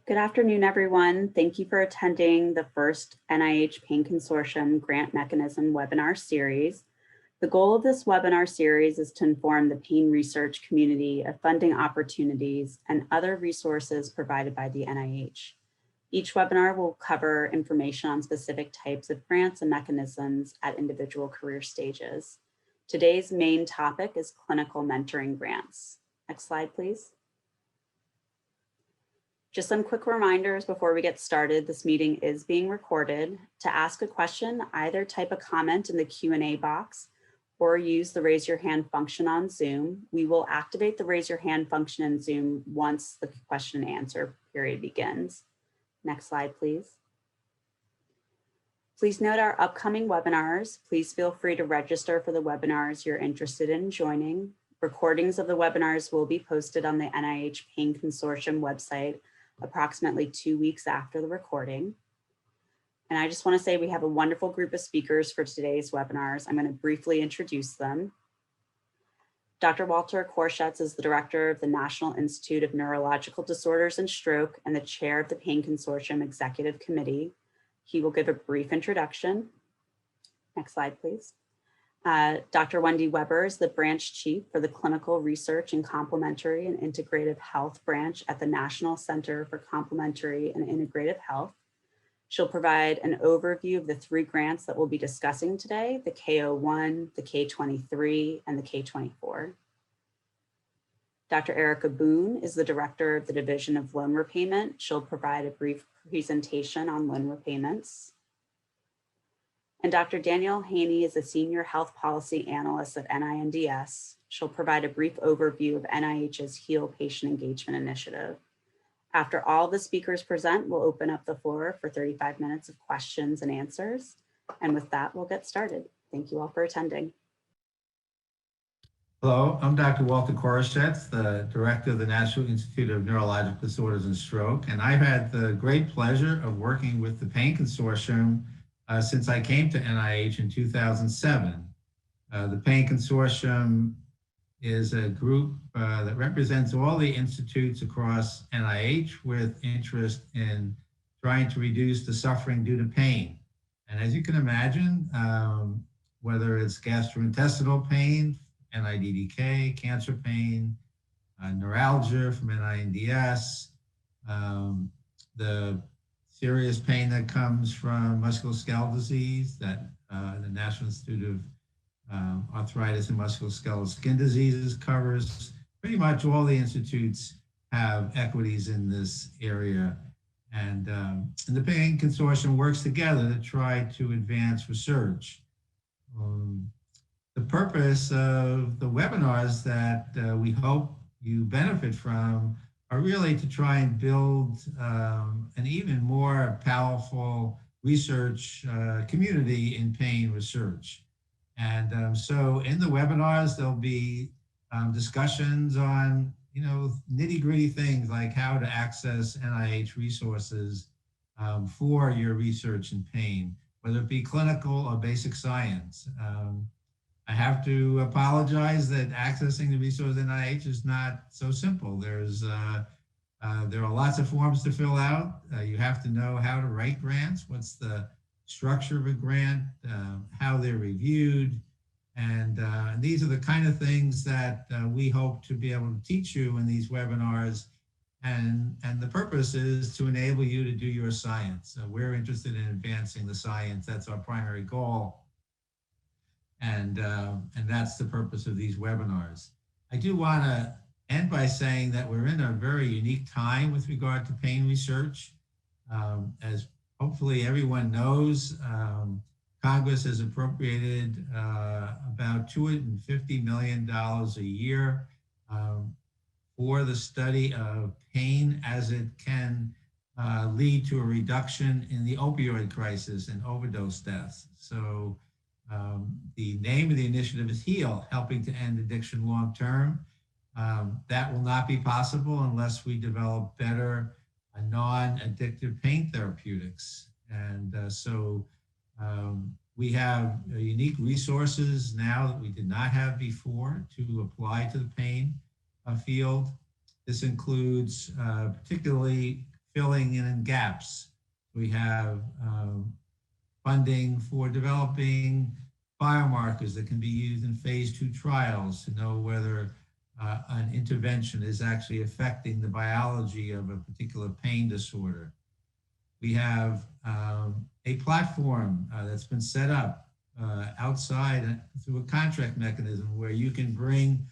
Good afternoon, everyone. Thank you for attending the first NIH Pain Consortium Grant Mechanism webinar series. The goal of this webinar series is to inform the pain research community of funding opportunities and other resources provided by the NIH. Each webinar will cover information on specific types of grants and mechanisms at individual career stages. Today's main topic is clinical mentoring grants. Next slide, please. Just some quick reminders before we get started. This meeting is being recorded. To ask a question, either type a comment in the Q&A box or use the raise your hand function on Zoom. We will activate the raise your hand function in Zoom once the question and answer period begins. Next slide, please. Please note our upcoming webinars. Please feel free to register for the webinars you're interested in joining. Recordings of the webinars will be posted on the NIH Pain Consortium website approximately 2 weeks after the recording. And I just want to say we have a wonderful group of speakers for today's webinars. I'm going to briefly introduce them. Dr. Walter Korschetz is the director of the National Institute of Neurological Disorders and Stroke and the chair of the Pain Consortium Executive Committee. He will give a brief introduction. Next slide, please. Dr. Wendy Weber is the branch chief for the Clinical Research in Complementary and Integrative Health branch at the National Center for Complementary and Integrative Health. She'll provide an overview of the 3 grants that we'll be discussing today, the K01, the K23, and the K24. Dr. Erica Boone is the director of the Division of Loan Repayment. She'll provide a brief presentation on loan repayments. And Dr. Danielle Haney is a senior health policy analyst at NINDS. She'll provide a brief overview of NIH's HEAL Patient Engagement Initiative. After all the speakers present, we'll open up the floor for 35 minutes of questions and answers. And with that, we'll get started. Thank you all for attending. Hello, I'm Dr. Walter Korschetz, the director of the National Institute of Neurological Disorders and Stroke. And I've had the great pleasure of working with the Pain Consortium since I came to NIH in 2007. The Pain Consortium is a group that represents all the institutes across NIH with interest in trying to reduce the suffering due to pain. And as you can imagine, whether it's gastrointestinal pain, NIDDK, cancer pain, neuralgia from NINDS, the serious pain that comes from musculoskeletal disease that the National Institute of Arthritis and Musculoskeletal Skin Diseases covers. Pretty much all the institutes have equities in this area. And the Pain Consortium works together to try to advance research. The purpose of the webinars that we hope you benefit from are really to try and build an even more powerful research community in pain research. And so in the webinars, there'll be discussions on, nitty-gritty things like how to access NIH resources for your research in pain, whether it be clinical or basic science. I have to apologize that accessing the resources in NIH is not so simple. There are lots of forms to fill out. You have to know how to write grants, what's the structure of a grant, how they're reviewed. And these are the kind of things that we hope to be able to teach you in these webinars. And the purpose is to enable you to do your science. We're interested in advancing the science. That's our primary goal. And that's the purpose of these webinars. I do want to end by saying that we're in a very unique time with regard to pain research. As hopefully everyone knows, Congress has appropriated about $250 million a year for the study of pain as it can lead to a reduction in the opioid crisis and overdose deaths. So the name of the initiative is HEAL, Helping to End Addiction Long Term. That will not be possible unless we develop better non-addictive pain therapeutics. And so we have unique resources now that we did not have before to apply to the pain field. This includes particularly filling in gaps. We have funding for developing biomarkers that can be used in phase 2 trials to know whether an intervention is actually affecting the biology of a particular pain disorder. We have a platform that's been set up outside through a contract mechanism where you can bring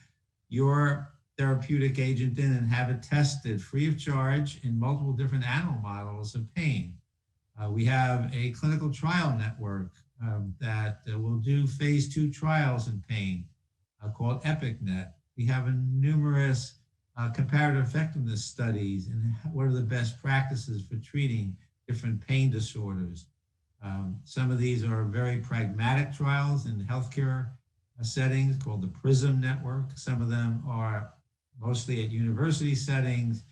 your therapeutic agent in and have it tested free of charge in multiple different animal models of pain. We have a clinical trial network that will do phase 2 trials in pain called EpicNet. We have numerous comparative effectiveness studies and what are the best practices for treating different pain disorders. Some of these are very pragmatic trials in healthcare settings called the PRISM network. Some of them are mostly at university settings,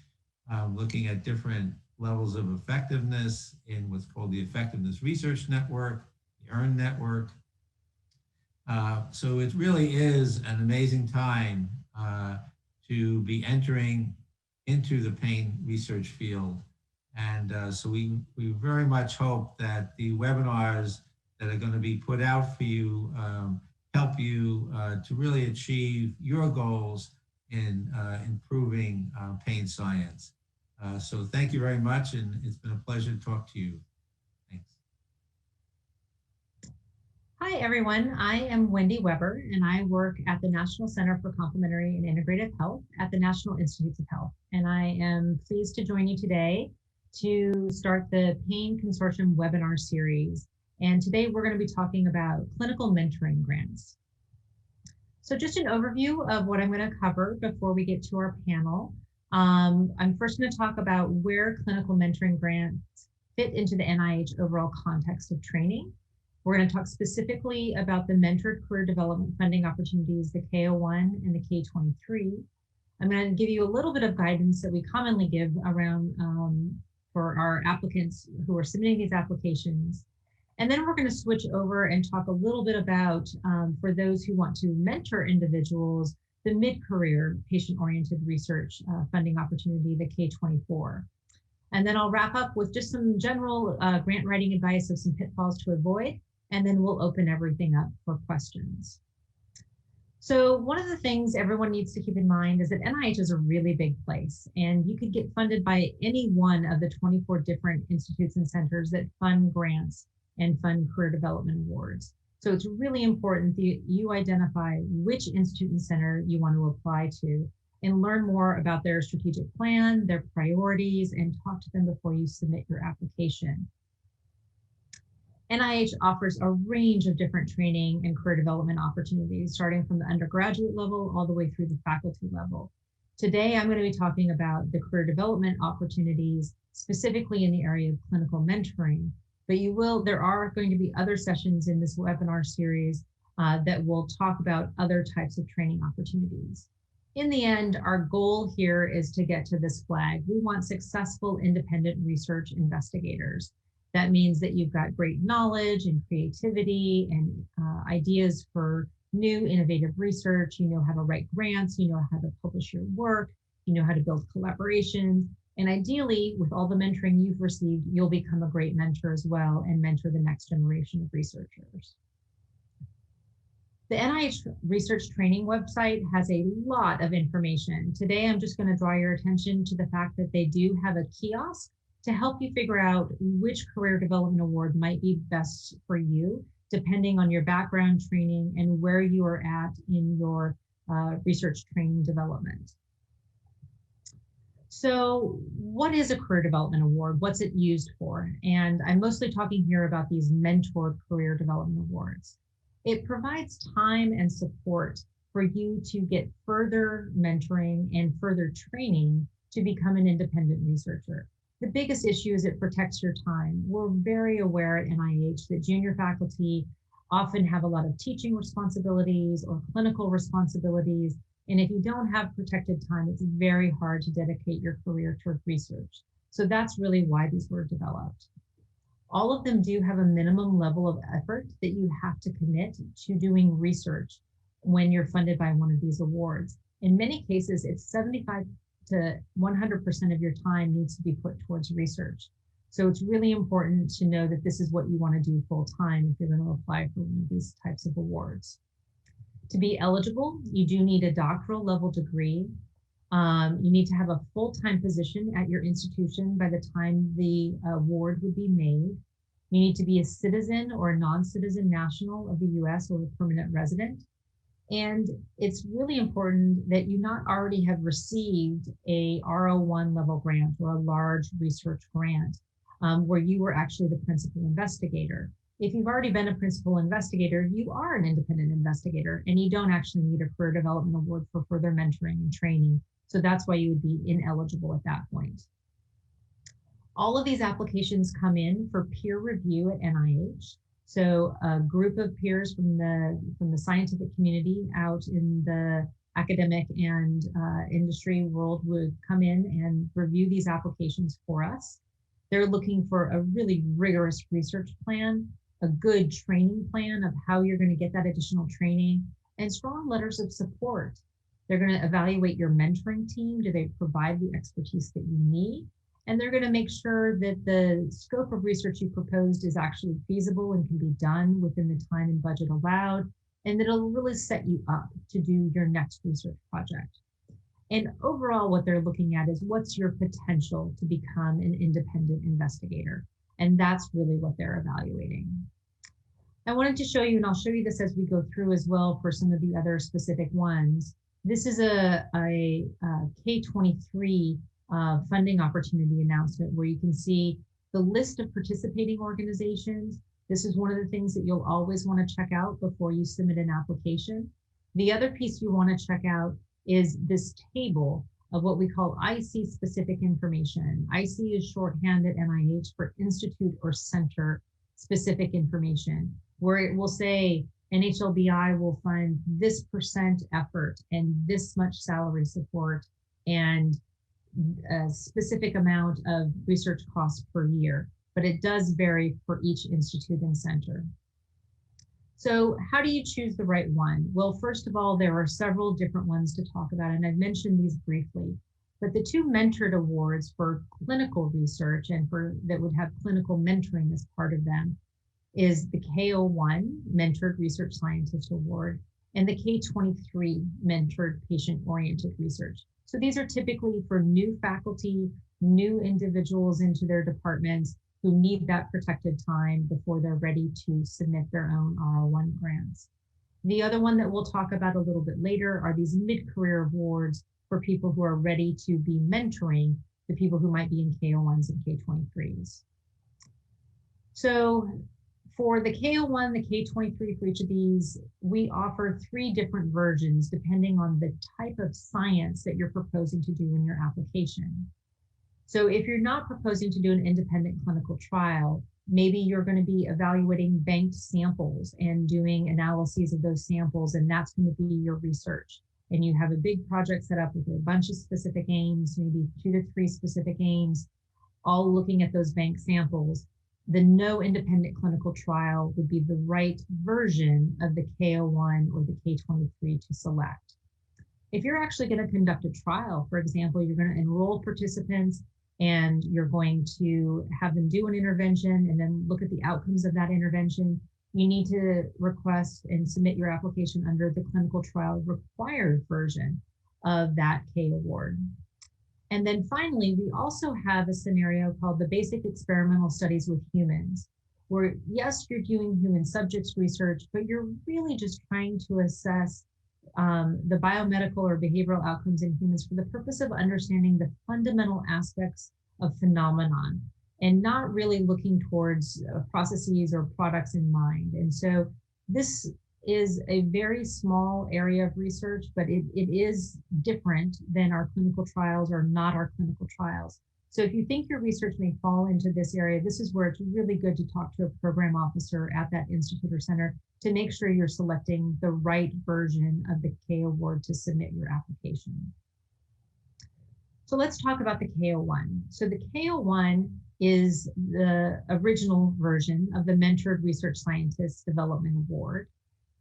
looking at different levels of effectiveness in what's called the Effectiveness Research Network, the EARN network. So it really is an amazing time to be entering into the pain research field. And so we very much hope that the webinars that are going to be put out for you help you to really achieve your goals in improving pain science. So thank you very much, and it's been a pleasure to talk to you. Thanks. Hi, everyone. I am Wendy Weber, and I work at the National Center for Complementary and Integrative Health at the National Institutes of Health. And I am pleased to join you today to start the Pain Consortium webinar series. And today we're going to be talking about clinical mentoring grants. So just an overview of what I'm going to cover before we get to our panel. I'm first going to talk about where clinical mentoring grants fit into the NIH overall context of training. We're going to talk specifically about the mentored career development funding opportunities, the K01 and the K23. I'm going to give you a little bit of guidance that we commonly give around for our applicants who are submitting these applications. And then we're going to switch over and talk a little bit about, for those who want to mentor individuals, the mid-career patient-oriented research funding opportunity, the K24. And then I'll wrap up with just some general grant writing advice of some pitfalls to avoid, and then we'll open everything up for questions. So one of the things everyone needs to keep in mind is that NIH is a really big place, and you could get funded by any one of the 24 different institutes and centers that fund grants and fund career development awards. So it's really important that you identify which institute and center you want to apply to and learn more about their strategic plan, their priorities, and talk to them before you submit your application. NIH offers a range of different training and career development opportunities, starting from the undergraduate level all the way through the faculty level. Today, I'm going to be talking about the career development opportunities, specifically in the area of clinical mentoring. But there are going to be other sessions in this webinar series that will talk about other types of training opportunities. In the end, our goal here is to get to this flag. We want successful independent research investigators. That means that you've got great knowledge and creativity and ideas for new innovative research. You know how to write grants, you know how to publish your work, you know how to build collaborations. And ideally, with all the mentoring you've received, you'll become a great mentor as well and mentor the next generation of researchers. The NIH Research Training website has a lot of information. Today, I'm just going to draw your attention to the fact that they do have a kiosk to help you figure out which career development award might be best for you, depending on your background training and where you are at in your research training development. So what is a career development award? What's it used for? And I'm mostly talking here about these mentored career development awards. It provides time and support for you to get further mentoring and further training to become an independent researcher. The biggest issue is it protects your time. We're very aware at NIH that junior faculty often have a lot of teaching responsibilities or clinical responsibilities. And if you don't have protected time, it's very hard to dedicate your career toward research. So that's really why these were developed. All of them do have a minimum level of effort that you have to commit to doing research when you're funded by one of these awards. In many cases, it's 75 to 100% of your time needs to be put towards research. So it's really important to know that this is what you want to do full time if you're going to apply for one of these types of awards. To be eligible, you do need a doctoral level degree. You need to have a full-time position at your institution by the time the award would be made. You need to be a citizen or a non-citizen national of the US or a permanent resident. And it's really important that you not already have received a R01 level grant or a large research grant where you were actually the principal investigator. If you've already been a principal investigator, you are an independent investigator and you don't actually need a career development award for further mentoring and training. So that's why you would be ineligible at that point. All of these applications come in for peer review at NIH. So a group of peers from the scientific community out in the academic and industry world would come in and review these applications for us. They're looking for a really rigorous research plan, a good training plan of how you're going to get that additional training, and strong letters of support. They're going to evaluate your mentoring team. Do they provide the expertise that you need? And they're going to make sure that the scope of research you proposed is actually feasible and can be done within the time and budget allowed, and that it'll really set you up to do your next research project. And overall, what they're looking at is what's your potential to become an independent investigator. And that's really what they're evaluating. I wanted to show you, and I'll show you this as we go through as well for some of the other specific ones. This is a K-23 funding opportunity announcement where you can see the list of participating organizations. This is one of the things that you'll always want to check out before you submit an application. The other piece you want to check out is this table of what we call IC specific information. IC is shorthand at NIH for institute or center specific information, where it will say NHLBI will fund this % effort and this much salary support and a specific amount of research costs per year, but it does vary for each institute and center. So how do you choose the right one? Well, first of all, there are several different ones to talk about, and I've mentioned these briefly, but the two mentored awards for clinical research and for that would have clinical mentoring as part of them is the K01 Mentored Research Scientist Award and the K23 Mentored Patient-Oriented Research. So these are typically for new faculty, new individuals into their departments who need that protected time before they're ready to submit their own R01 grants. The other one that we'll talk about a little bit later are these mid-career awards for people who are ready to be mentoring the people who might be in K01s and K23s. So for the K01, the K23, for each of these, we offer 3 different versions depending on the type of science that you're proposing to do in your application. So if you're not proposing to do an independent clinical trial, maybe you're going to be evaluating banked samples and doing analyses of those samples, and that's going to be your research. And you have a big project set up with a bunch of specific aims, maybe 2 to 3 specific aims, all looking at those bank samples. The no independent clinical trial would be the right version of the K01 or the K23 to select. If you're actually going to conduct a trial, for example, you're going to enroll participants and you're going to have them do an intervention and then look at the outcomes of that intervention, you need to request and submit your application under the clinical trial required version of that K award. And then finally, we also have a scenario called the basic experimental studies with humans, where yes, you're doing human subjects research, but you're really just trying to assess the biomedical or behavioral outcomes in humans for the purpose of understanding the fundamental aspects of phenomenon and not really looking towards processes or products in mind. And so this is a very small area of research, but it is different than our clinical trials or not our clinical trials. So if you think your research may fall into this area, this is where it's really good to talk to a program officer at that institute or center to make sure you're selecting the right version of the K award to submit your application. So let's talk about the K01. So the K01 is the original version of the Mentored Research Scientist Development Award.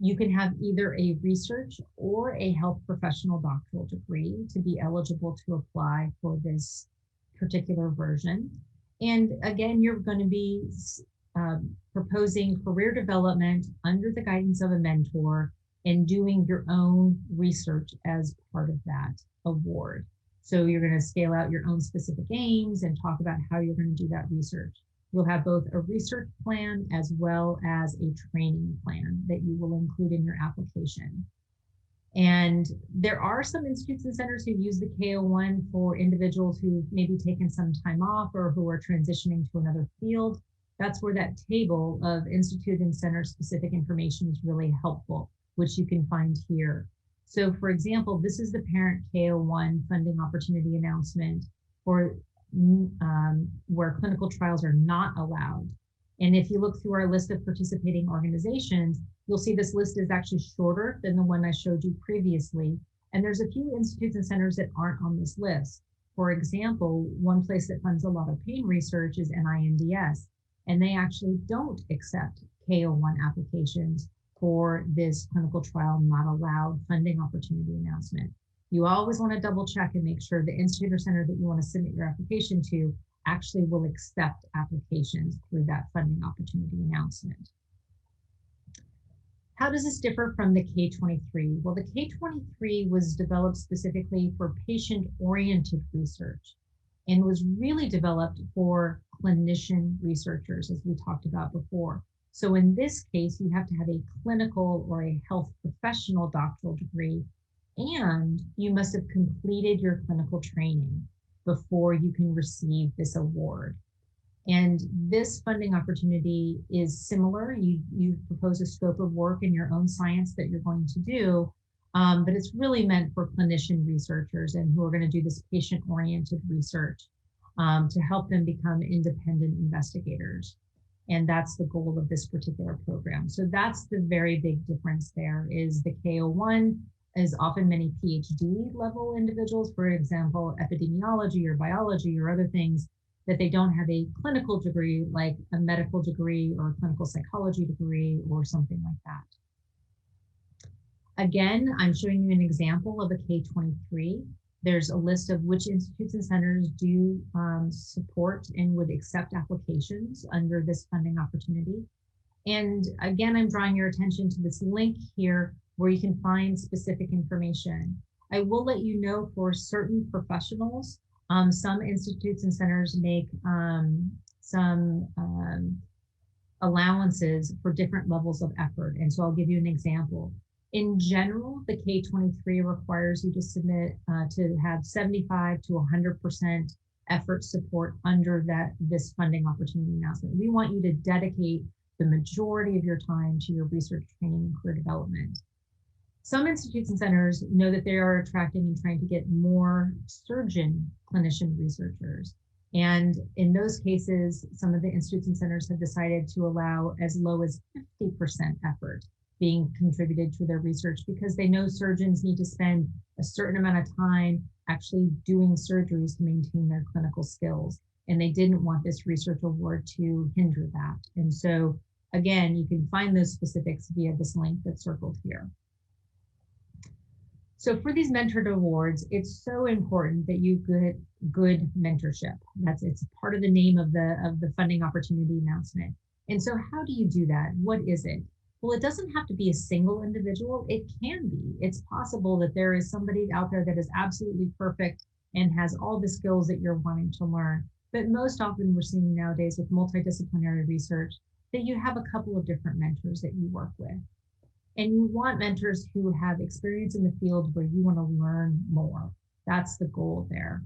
You can have either a research or a health professional doctoral degree to be eligible to apply for this particular version. And again, you're going to be proposing career development under the guidance of a mentor and doing your own research as part of that award. So you're going to scale out your own specific aims and talk about how you're going to do that research. You'll have both a research plan as well as a training plan that you will include in your application. And there are some institutes and centers who use the K01 for individuals who've maybe taken some time off or who are transitioning to another field. That's where that table of institute and center specific information is really helpful, which you can find here. So for example, this is the parent K01 funding opportunity announcement for where clinical trials are not allowed. And if you look through our list of participating organizations, you'll see this list is actually shorter than the one I showed you previously. And there's a few institutes and centers that aren't on this list. For example, one place that funds a lot of pain research is NINDS, and they actually don't accept K01 applications for this clinical trial not allowed funding opportunity announcement. You always want to double check and make sure the institute or center that you want to submit your application to actually will accept applications through that funding opportunity announcement. How does this differ from the K23? Well, the K23 was developed specifically for patient-oriented research and was really developed for clinician researchers, as we talked about before. So in this case, you have to have a clinical or a health professional doctoral degree, and you must have completed your clinical training before you can receive this award. And this funding opportunity is similar. You propose a scope of work in your own science that you're going to do, but it's really meant for clinician researchers and who are going to do this patient-oriented research to help them become independent investigators. And that's the goal of this particular program. So that's the very big difference there is the K01 is often many PhD level individuals, for example, epidemiology or biology or other things, that they don't have a clinical degree like a medical degree or a clinical psychology degree or something like that. Again, I'm showing you an example of a K23. There's a list of which institutes and centers do support and would accept applications under this funding opportunity. And again, I'm drawing your attention to this link here where you can find specific information. I will let you know for certain professionals, some institutes and centers make some allowances for different levels of effort. And so I'll give you an example. In general, the K23 requires you to submit to have 75 to 100% effort support under this funding opportunity announcement. We want you to dedicate the majority of your time to your research, training, and career development. Some institutes and centers know that they are attracting and trying to get more surgeon clinician researchers. And in those cases, some of the institutes and centers have decided to allow as low as 50% effort being contributed to their research because they know surgeons need to spend a certain amount of time actually doing surgeries to maintain their clinical skills. And they didn't want this research award to hinder that. And so again, you can find those specifics via this link that's circled here. So for these mentored awards, it's so important that you get good mentorship. It's part of the name of the funding opportunity announcement. And so how do you do that? What is it? Well, it doesn't have to be a single individual. It can be. It's possible that there is somebody out there that is absolutely perfect and has all the skills that you're wanting to learn. But most often we're seeing nowadays with multidisciplinary research that you have a couple of different mentors that you work with. And you want mentors who have experience in the field where you want to learn more. That's the goal there.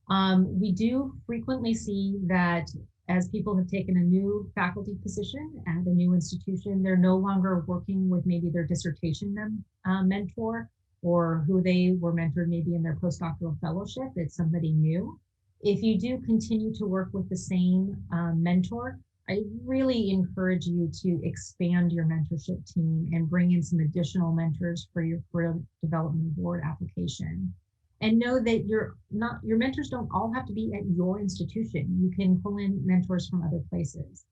We do frequently see that as people have taken a new faculty position at a new institution, they're no longer working with maybe their dissertation mentor or who they were mentored maybe in their postdoctoral fellowship. It's somebody new. If you do continue to work with the same mentor, I really encourage you to expand your mentorship team and bring in some additional mentors for your career development award application. And know that your mentors don't all have to be at your institution. You can pull in mentors from other places.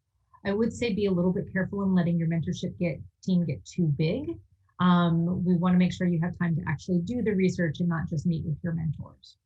I would say be a little bit careful in letting your mentorship team get too big. We want to make sure you have time to actually do the research and not just meet with your mentors.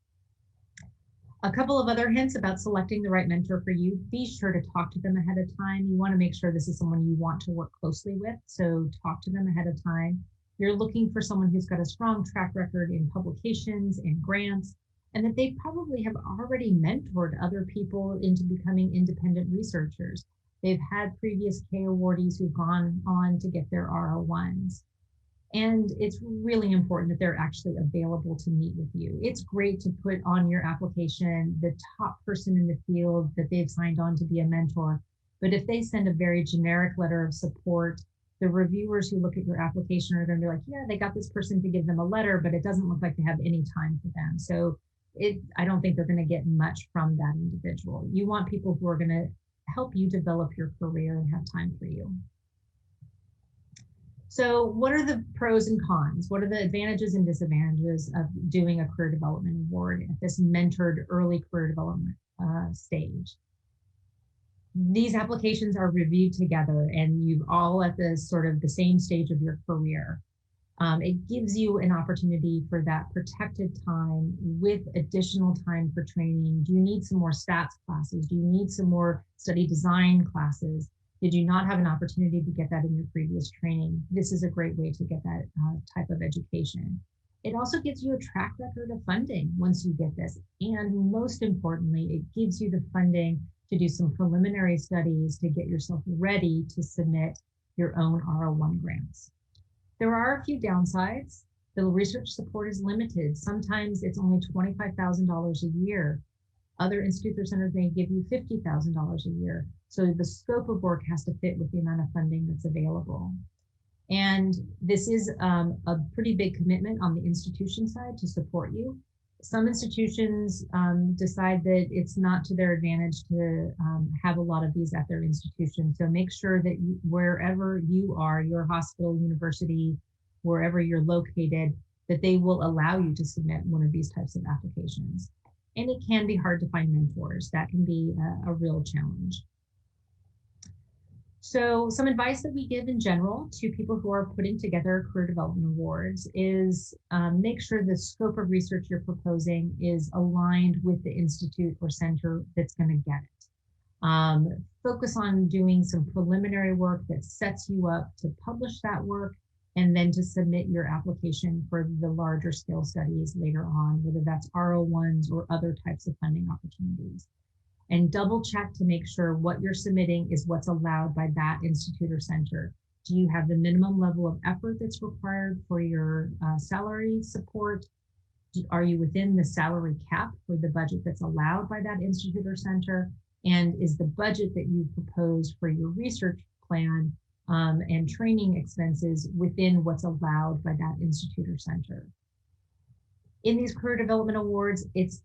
A couple of other hints about selecting the right mentor for you: be sure to talk to them ahead of time. You want to make sure this is someone you want to work closely with, so talk to them ahead of time. You're looking for someone who's got a strong track record in publications and grants, and that they probably have already mentored other people into becoming independent researchers. They've had previous K awardees who've gone on to get their R01s. And it's really important that they're actually available to meet with you. It's great to put on your application the top person in the field that they've signed on to be a mentor. But if they send a very generic letter of support, the reviewers who look at your application are going to be like, yeah, they got this person to give them a letter, but it doesn't look like they have any time for them. So I don't think they're going to get much from that individual. You want people who are going to help you develop your career and have time for you. So what are the pros and cons? What are the advantages and disadvantages of doing a career development award at this mentored early career development stage? These applications are reviewed together and you've all at the sort of the same stage of your career. It gives you an opportunity for that protected time with additional time for training. Do you need some more stats classes? Do you need some more study design classes? Did you not have an opportunity to get that in your previous training? This is a great way to get that type of education. It also gives you a track record of funding once you get this. And most importantly, it gives you the funding to do some preliminary studies to get yourself ready to submit your own R01 grants. There are a few downsides. The research support is limited. Sometimes it's only $25,000 a year. Other institutes or centers may give you $50,000 a year. So the scope of work has to fit with the amount of funding that's available. And this is a pretty big commitment on the institution side to support you. Some institutions decide that it's not to their advantage to have a lot of these at their institution. So make sure that wherever you are, your hospital, university, wherever you're located, that they will allow you to submit one of these types of applications. And it can be hard to find mentors. That can be a real challenge. So some advice that we give in general to people who are putting together career development awards is make sure the scope of research you're proposing is aligned with the institute or center that's going to get it. Focus on doing some preliminary work that sets you up to publish that work and then to submit your application for the larger scale studies later on, whether that's R01s or other types of funding opportunities. And double check to make sure what you're submitting is what's allowed by that institute or center. Do you have the minimum level of effort that's required for your salary support? Are you within the salary cap for the budget that's allowed by that institute or center? And is the budget that you proposed for your research plan and training expenses within what's allowed by that institute or center? In these career development awards, it's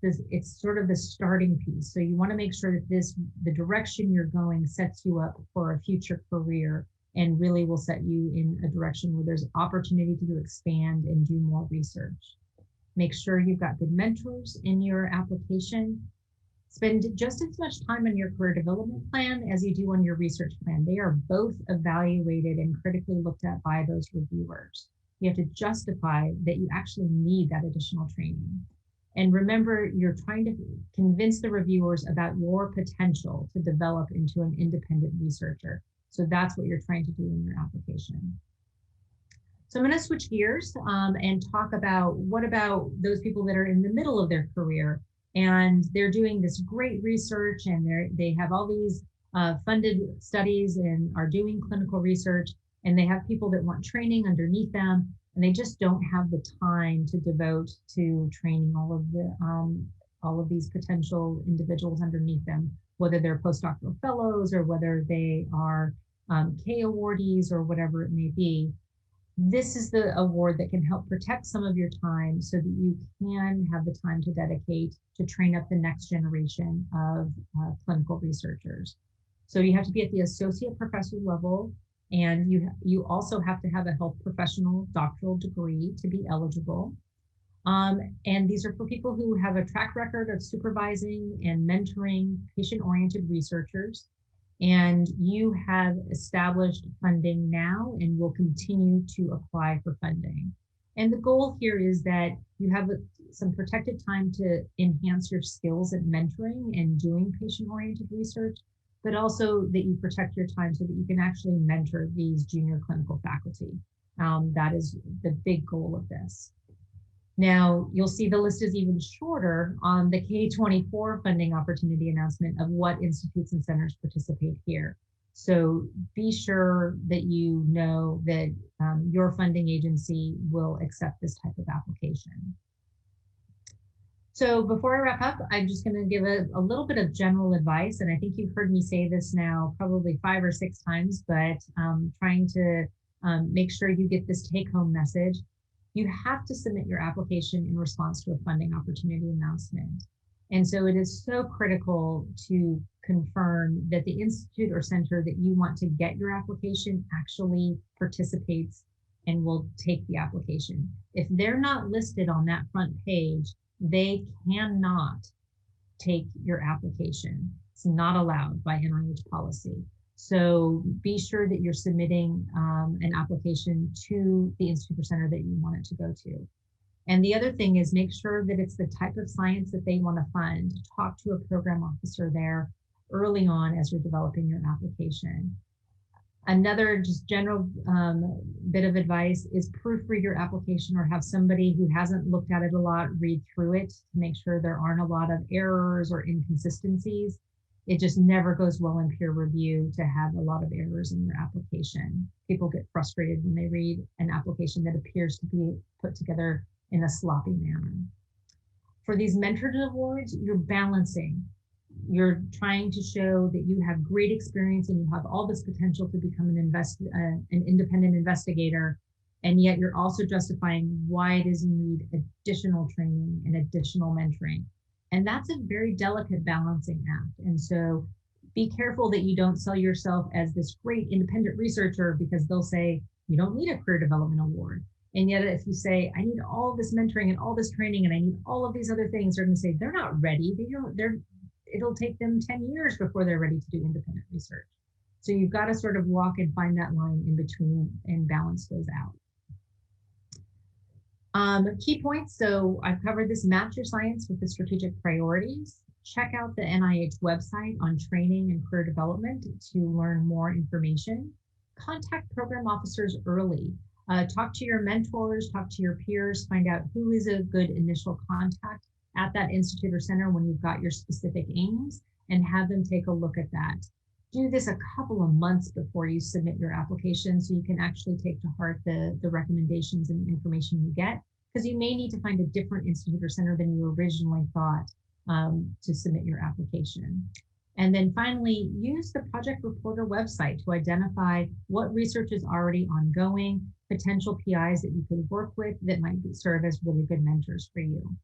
sort of the starting piece. So you want to make sure that the direction you're going sets you up for a future career and really will set you in a direction where there's opportunity to expand and do more research. Make sure you've got good mentors in your application. Spend just as much time on your career development plan as you do on your research plan. They are both evaluated and critically looked at by those reviewers. You have to justify that you actually need that additional training. And remember, you're trying to convince the reviewers about your potential to develop into an independent researcher. So that's what you're trying to do in your application. So I'm going to switch gears and talk about what about those people that are in the middle of their career and they're doing this great research and they have all these funded studies and are doing clinical research. And they have people that want training underneath them, and they just don't have the time to devote to training all of these potential individuals underneath them, whether they're postdoctoral fellows or whether they are K awardees or whatever it may be. This is the award that can help protect some of your time so that you can have the time to dedicate to train up the next generation of clinical researchers. So you have to be at the associate professor level. And you also have to have a health professional doctoral degree to be eligible. And these are for people who have a track record of supervising and mentoring patient-oriented researchers. And you have established funding now and will continue to apply for funding. And the goal here is that you have some protected time to enhance your skills at mentoring and doing patient-oriented research, but also that you protect your time so that you can actually mentor these junior clinical faculty. That is the big goal of this. Now, you'll see the list is even shorter on the K-24 funding opportunity announcement of what institutes and centers participate here. So be sure that you know that your funding agency will accept this type of application. So before I wrap up, I'm just going to give a little bit of general advice. And I think you've heard me say this now probably 5 or 6 times, but trying to make sure you get this take-home message. You have to submit your application in response to a funding opportunity announcement. And so it is so critical to confirm that the institute or center that you want to get your application actually participates and will take the application. If they're not listed on that front page, they cannot take your application. It's not allowed by NIH policy. So be sure that you're submitting an application to the institute or center that you want it to go to. And the other thing is make sure that it's the type of science that they want to fund. Talk to a program officer there early on as you're developing your application. Another just general bit of advice is proofread your application or have somebody who hasn't looked at it a lot read through it to make sure there aren't a lot of errors or inconsistencies. It just never goes well in peer review to have a lot of errors in your application. People get frustrated when they read an application that appears to be put together in a sloppy manner. For these mentored awards, you're balancing. You're trying to show that you have great experience and you have all this potential to become an independent investigator, and yet you're also justifying why it is you need additional training and additional mentoring. And that's a very delicate balancing act. And so be careful that you don't sell yourself as this great independent researcher, because they'll say you don't need a career development award. And yet if you say, I need all this mentoring and all this training and I need all of these other things, they're going to say they're not ready. It'll take them 10 years before they're ready to do independent research. So you've got to sort of walk and find that line in between and balance those out. Key points. So I've covered this: match your science with the strategic priorities. Check out the NIH website on training and career development to learn more information. Contact program officers early. Talk to your mentors, talk to your peers, find out who is a good initial contact at that institute or center when you've got your specific aims, and have them take a look at that. Do this a couple of months before you submit your application so you can actually take to heart the recommendations and information you get, because you may need to find a different institute or center than you originally thought to submit your application. And then finally, use the Project Reporter website to identify what research is already ongoing, potential PIs that you could work with that might serve as really good mentors for you.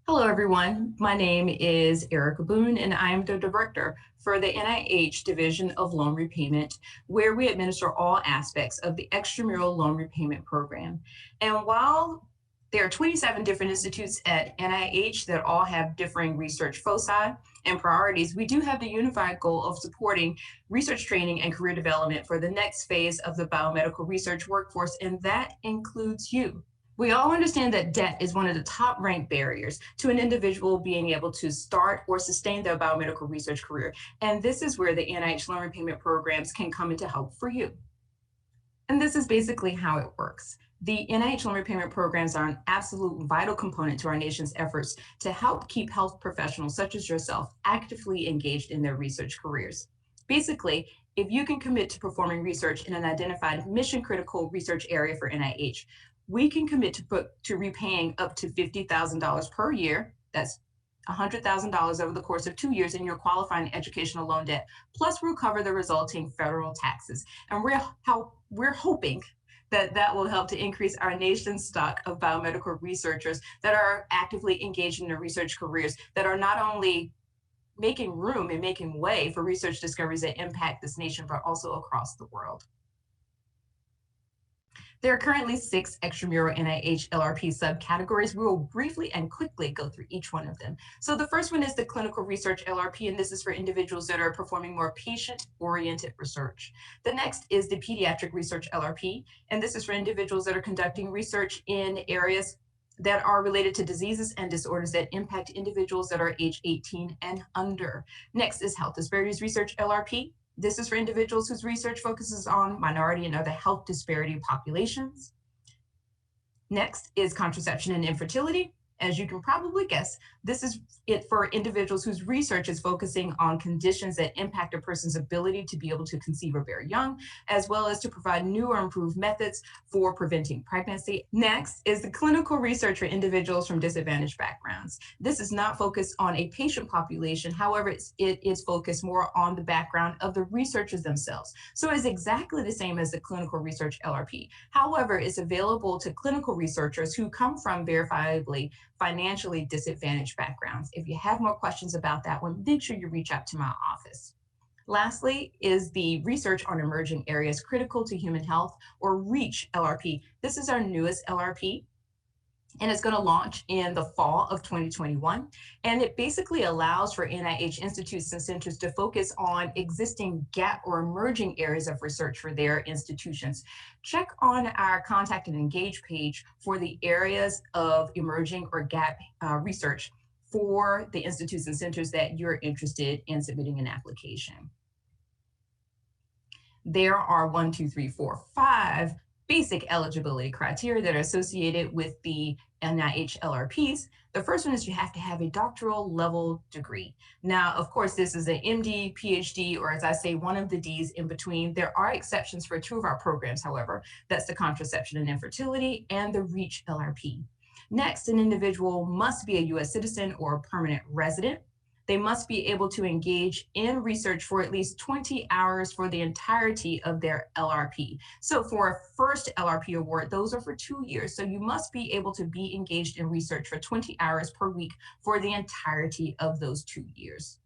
Hello, everyone. My name is Erica Boone, and I am the director for the NIH Division of Loan Repayment, where we administer all aspects of the extramural loan repayment program. And while there are 27 different institutes at NIH that all have differing research foci and priorities, we do have the unified goal of supporting research training and career development for the next phase of the biomedical research workforce, and that includes you. We all understand that debt is one of the top ranked barriers to an individual being able to start or sustain their biomedical research career. And this is where the NIH loan repayment programs can come into help for you. And this is basically how it works. The NIH loan repayment programs are an absolute vital component to our nation's efforts to help keep health professionals such as yourself actively engaged in their research careers. Basically, if you can commit to performing research in an identified mission-critical research area for NIH, we can commit to repaying up to $50,000 per year. That's $100,000 over the course of 2 years in your qualifying educational loan debt. Plus, we'll cover the resulting federal taxes. And we're hoping that that will help to increase our nation's stock of biomedical researchers that are actively engaged in their research careers, that are not only making room and making way for research discoveries that impact this nation, but also across the world. There are currently 6 extramural NIH LRP subcategories. We will briefly and quickly go through each one of them. So the first one is the clinical research LRP, and this is for individuals that are performing more patient-oriented research. The next is the pediatric research LRP, and this is for individuals that are conducting research in areas that are related to diseases and disorders that impact individuals that are age 18 and under. Next is health disparities research LRP. This is for individuals whose research focuses on minority and other health disparity populations. Next is contraception and infertility. As you can probably guess, this is it for individuals whose research is focusing on conditions that impact a person's ability to be able to conceive or bear young, as well as to provide new or improved methods for preventing pregnancy. Next is the clinical research for individuals from disadvantaged backgrounds. This is not focused on a patient population. However, it is focused more on the background of the researchers themselves. So it's exactly the same as the clinical research LRP. However, it's available to clinical researchers who come from verifiably financially disadvantaged backgrounds. If you have more questions about that one, make sure you reach out to my office. Lastly is the research on emerging areas critical to human health, or REACH LRP. This is our newest LRP, and it's going to launch in the fall of 2021. And it basically allows for NIH institutes and centers to focus on existing gap or emerging areas of research for their institutions. Check on our Contact and Engage page for the areas of emerging or gap research for the institutes and centers that you're interested in submitting an application. There are 5 basic eligibility criteria that are associated with the NIH LRPs. The first one is you have to have a doctoral level degree. Now, of course, this is an MD, PhD, or as I say, one of the Ds in between. There are exceptions for 2 of our programs, however. That's the contraception and infertility and the REACH LRP. Next, an individual must be a US citizen or permanent resident. They must be able to engage in research for at least 20 hours for the entirety of their LRP. So for a first LRP award, those are for 2 years. So you must be able to be engaged in research for 20 hours per week for the entirety of those 2 years.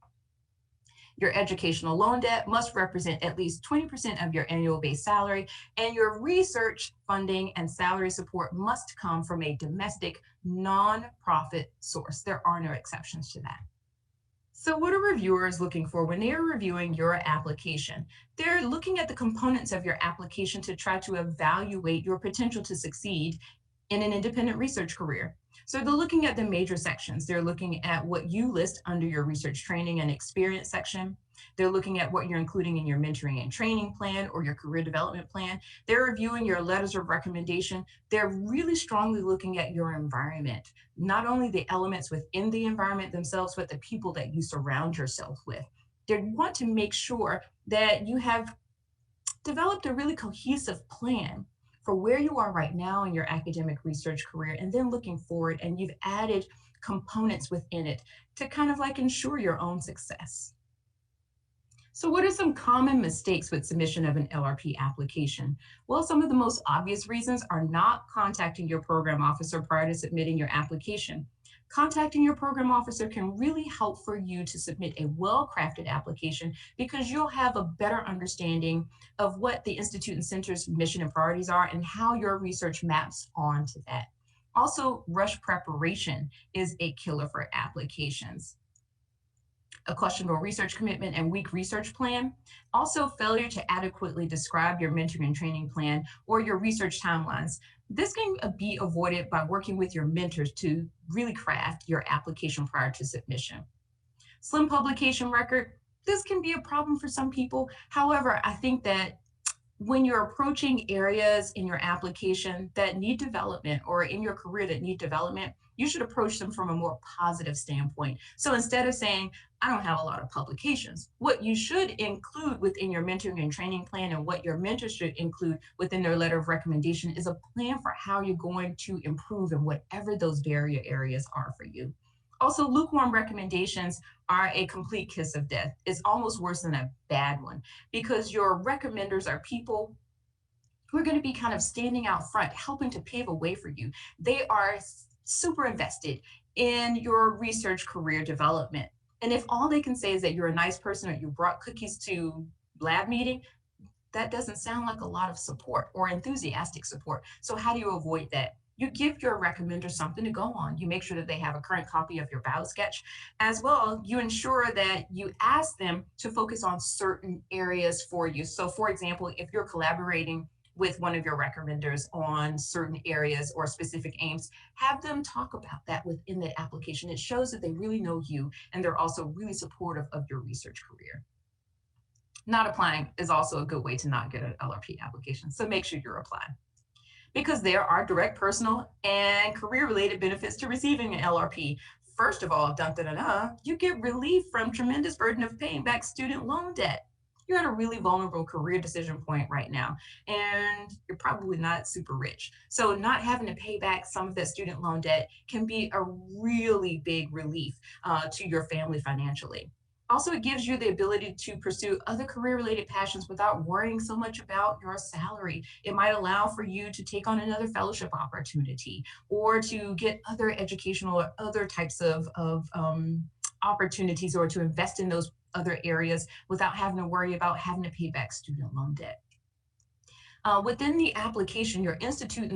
Your educational loan debt must represent at least 20% of your annual base salary, and your research funding and salary support must come from a domestic nonprofit source. There are no exceptions to that. So what are reviewers looking for when they are reviewing your application? They're looking at the components of your application to try to evaluate your potential to succeed in an independent research career. So they're looking at the major sections. They're looking at what you list under your research training and experience section. They're looking at what you're including in your mentoring and training plan or your career development plan. They're reviewing your letters of recommendation. They're really strongly looking at your environment, not only the elements within the environment themselves, but the people that you surround yourself with. They want to make sure that you have developed a really cohesive plan for where you are right now in your academic research career, and then looking forward, and you've added components within it to kind of like ensure your own success. So what are some common mistakes with submission of an LRP application? Well, some of the most obvious reasons are not contacting your program officer prior to submitting your application. Contacting your program officer can really help for you to submit a well-crafted application, because you'll have a better understanding of what the institute and center's mission and priorities are and how your research maps onto that. Also, rush preparation is a killer for applications. A questionable research commitment and weak research plan. Also, failure to adequately describe your mentoring and training plan or your research timelines. This can be avoided by working with your mentors to really craft your application prior to submission. Slim publication record. This can be a problem for some people. However, I think that when you're approaching areas in your application that need development, or in your career that need development, you should approach them from a more positive standpoint. So instead of saying, I don't have a lot of publications, what you should include within your mentoring and training plan, and what your mentors should include within their letter of recommendation, is a plan for how you're going to improve in whatever those barrier areas are for you. Also, lukewarm recommendations are a complete kiss of death. It's almost worse than a bad one, because your recommenders are people who are going to be kind of standing out front, helping to pave a way for you. They are super invested in your research career development. And if all they can say is that you're a nice person, or you brought cookies to lab meeting, that doesn't sound like a lot of support or enthusiastic support. So how do you avoid that? You give your recommender something to go on. You make sure that they have a current copy of your bio sketch. As well, you ensure that you ask them to focus on certain areas for you. So for example, if you're collaborating with one of your recommenders on certain areas or specific aims, have them talk about that within the application. It shows that they really know you and they're also really supportive of your research career. Not applying is also a good way to not get an LRP application. So make sure you're applying, because there are direct personal and career-related benefits to receiving an LRP. First of all, you get relief from tremendous burden of paying back student loan debt. You're at a really vulnerable career decision point right now, and you're probably not super rich. So not having to pay back some of that student loan debt can be a really big relief to your family financially. Also, it gives you the ability to pursue other career-related passions without worrying so much about your salary. It might allow for you to take on another fellowship opportunity or to get other educational or other types of opportunities, or to invest in those other areas without having to worry about having to pay back student loan debt. Within the application, your institute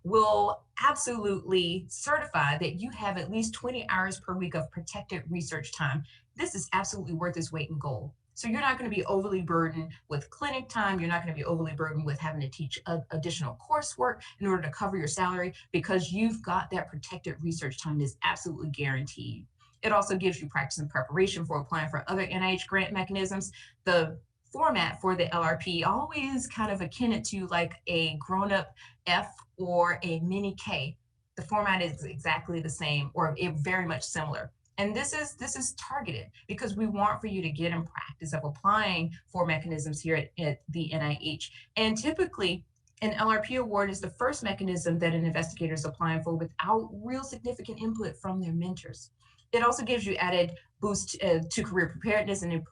will absolutely certify that you have at least 20 hours per week of protected research time. This is absolutely worth its weight in gold. So you're not going to be overly burdened with clinic time. You're not going to be overly burdened with having to teach additional coursework in order to cover your salary, because you've got that protected research time that is absolutely guaranteed. It also gives you practice and preparation for applying for other NIH grant mechanisms. The format for the LRP always kind of akin it to like a grown-up F or a mini K. The format is exactly the same, or very much similar. And this is targeted because we want for you to get in practice of applying for mechanisms here at the NIH. And typically, an LRP award is the first mechanism that an investigator is applying for without real significant input from their mentors. It also gives you added boost to career preparedness and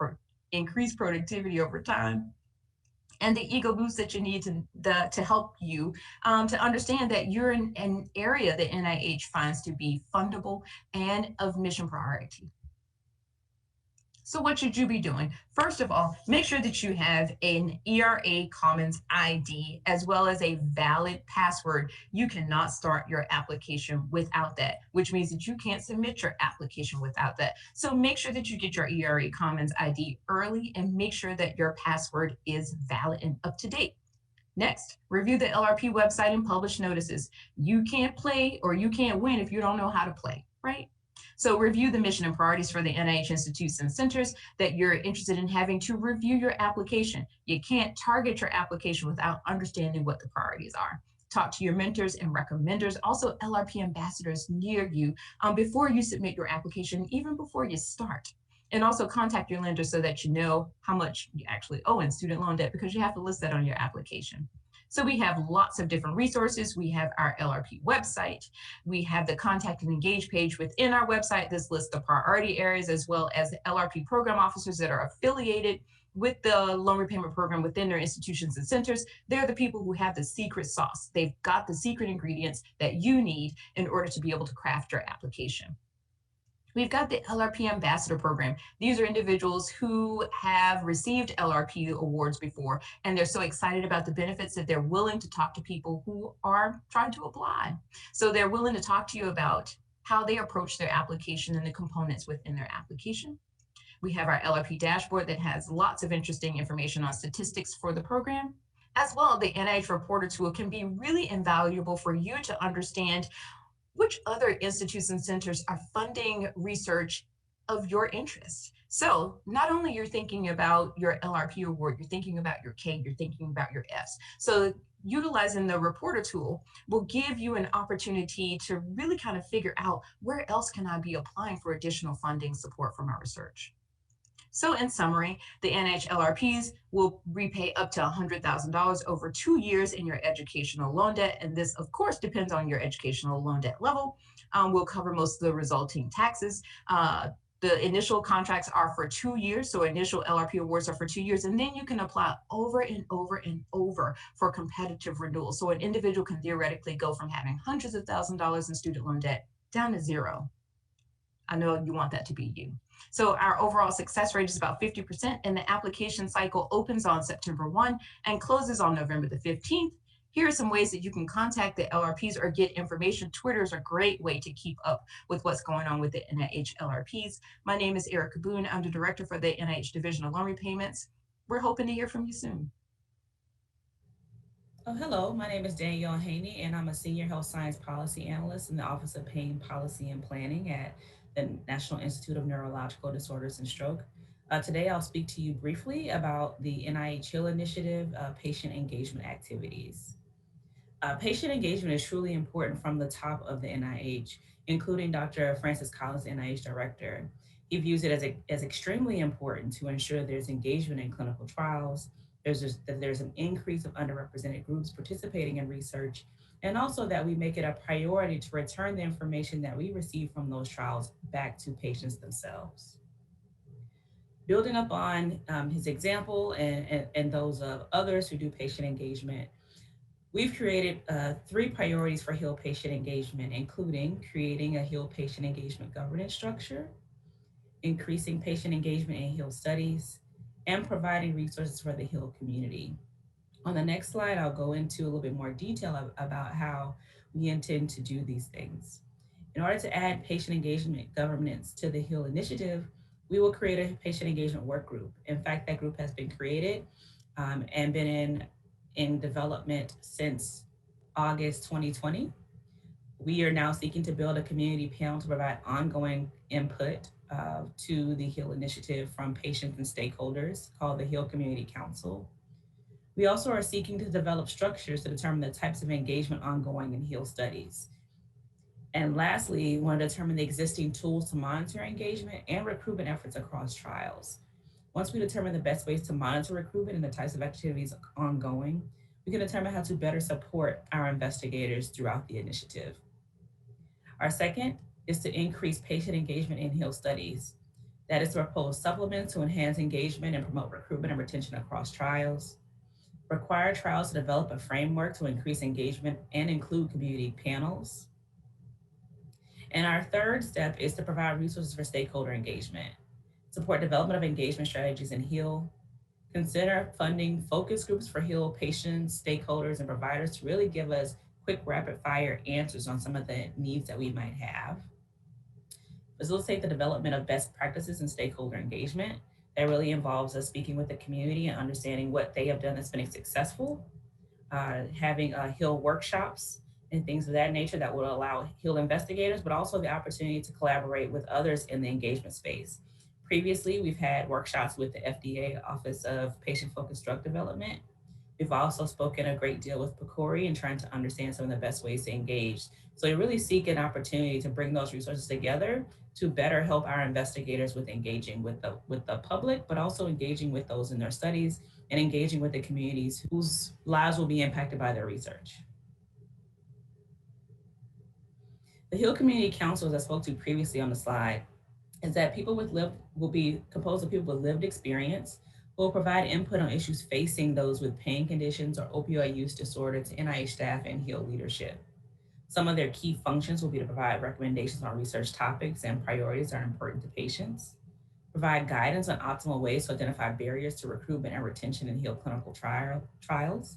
increase productivity over time, and the ego boost that you need to help you to understand that you're in an area that NIH finds to be fundable and of mission priority. So what should you be doing? First of all, make sure that you have an ERA Commons ID as well as a valid password. You cannot start your application without that, which means that you can't submit your application without that. So make sure that you get your ERA Commons ID early and make sure that your password is valid and up to date. Next, review the LRP website and publish notices. You can't play or you can't win if you don't know how to play, right? So review the mission and priorities for the NIH institutes and centers that you're interested in having to review your application. You can't target your application without understanding what the priorities are. Talk to your mentors and recommenders, also LRP ambassadors near you before you submit your application, even before you start. And also contact your lender so that you know how much you actually owe in student loan debt, because you have to list that on your application. So we have lots of different resources. We have our LRP website. We have the contact and engage page within our website. This lists the priority areas as well as the LRP program officers that are affiliated with the loan repayment program within their institutions and centers. They're the people who have the secret sauce. They've got the secret ingredients that you need in order to be able to craft your application. We've got the LRP Ambassador Program. These are individuals who have received LRP awards before, and they're so excited about the benefits that they're willing to talk to people who are trying to apply. So they're willing to talk to you about how they approach their application and the components within their application. We have our LRP dashboard that has lots of interesting information on statistics for the program. As well, the NIH Reporter tool can be really invaluable for you to understand which other institutes and centers are funding research of your interest. So not only you're thinking about your LRP award, you're thinking about your K, you're thinking about your Fs. So utilizing the reporter tool will give you an opportunity to really kind of figure out where else can I be applying for additional funding support for my research. So in summary, the NIH LRPs will repay up to $100,000 over 2 years in your educational loan debt. And this, of course, depends on your educational loan debt level. We'll cover most of the resulting taxes. The initial contracts are for 2 years. So initial LRP awards are for 2 years. And then you can apply over and over and over for competitive renewal. So an individual can theoretically go from having hundreds of thousands of dollars in student loan debt down to zero. I know you want that to be you. So our overall success rate is about 50%, and the application cycle opens on September 1 and closes on November the 15th. Here are some ways that you can contact the LRPs or get information. Twitter is a great way to keep up with what's going on with the NIH LRPs. My name is Erica Boone. I'm the director for the NIH Division of Loan Repayments. We're hoping to hear from you soon. Oh, hello, my name is Danielle Haney, and I'm a Senior Health Science Policy Analyst in the Office of Pain Policy and Planning at the National Institute of Neurological Disorders and Stroke. Today, I'll speak to you briefly about the NIH HIL Initiative patient engagement activities. Patient engagement is truly important from the top of the NIH, including Dr. Francis Collins, NIH Director. He views it as extremely important to ensure there's engagement in clinical trials, there's an increase of underrepresented groups participating in research, and also that we make it a priority to return the information that we receive from those trials back to patients themselves. Building up on his example and those of others who do patient engagement, we've created 3 priorities for HIL patient engagement, including creating a HIL patient engagement governance structure, increasing patient engagement in HIL studies, and providing resources for the HIL community. On the next slide, I'll go into a little bit more detail about how we intend to do these things. In order to add patient engagement governance to the HIL initiative, we will create a patient engagement work group. In fact, that group has been created and been in development since August 2020. We are now seeking to build a community panel to provide ongoing input to the HIL initiative from patients and stakeholders called the HIL Community Council. We also are seeking to develop structures to determine the types of engagement ongoing in HIL studies. And lastly, we want to determine the existing tools to monitor engagement and recruitment efforts across trials. Once we determine the best ways to monitor recruitment and the types of activities ongoing, we can determine how to better support our investigators throughout the initiative. Our second is to increase patient engagement in HIL studies. That is to propose supplements to enhance engagement and promote recruitment and retention across trials. Require trials to develop a framework to increase engagement and include community panels. And our third step is to provide resources for stakeholder engagement. Support development of engagement strategies in HIL. Consider funding focus groups for HIL patients, stakeholders, and providers to really give us quick rapid fire answers on some of the needs that we might have. Facilitate the development of best practices and stakeholder engagement. That really involves us speaking with the community and understanding what they have done that's been successful, having HIL workshops and things of that nature that will allow HIL investigators, but also the opportunity to collaborate with others in the engagement space. Previously, we've had workshops with the FDA Office of Patient-Focused Drug Development. We've also spoken a great deal with PCORI and trying to understand some of the best ways to engage. So we really seek an opportunity to bring those resources together to better help our investigators with engaging with the public, but also engaging with those in their studies and engaging with the communities whose lives will be impacted by their research. The HIL Community Council, as I spoke to previously on the slide, is that will be composed of people with lived experience who will provide input on issues facing those with pain conditions or opioid use disorder to NIH staff and HIL leadership. Some of their key functions will be to provide recommendations on research topics and priorities that are important to patients, provide guidance on optimal ways to identify barriers to recruitment and retention in HIL clinical trials,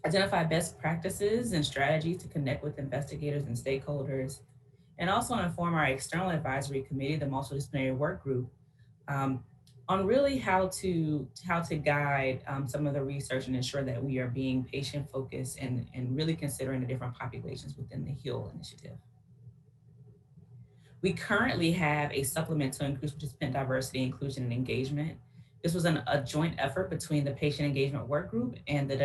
identify best practices and strategies to connect with investigators and stakeholders, and also inform our external advisory committee, the multidisciplinary work group, on really how to guide some of the research and ensure that we are being patient focused and really considering the different populations within the HIL initiative. We currently have a supplement to increase participant diversity, inclusion, and engagement. This was a joint effort between the patient engagement work group and the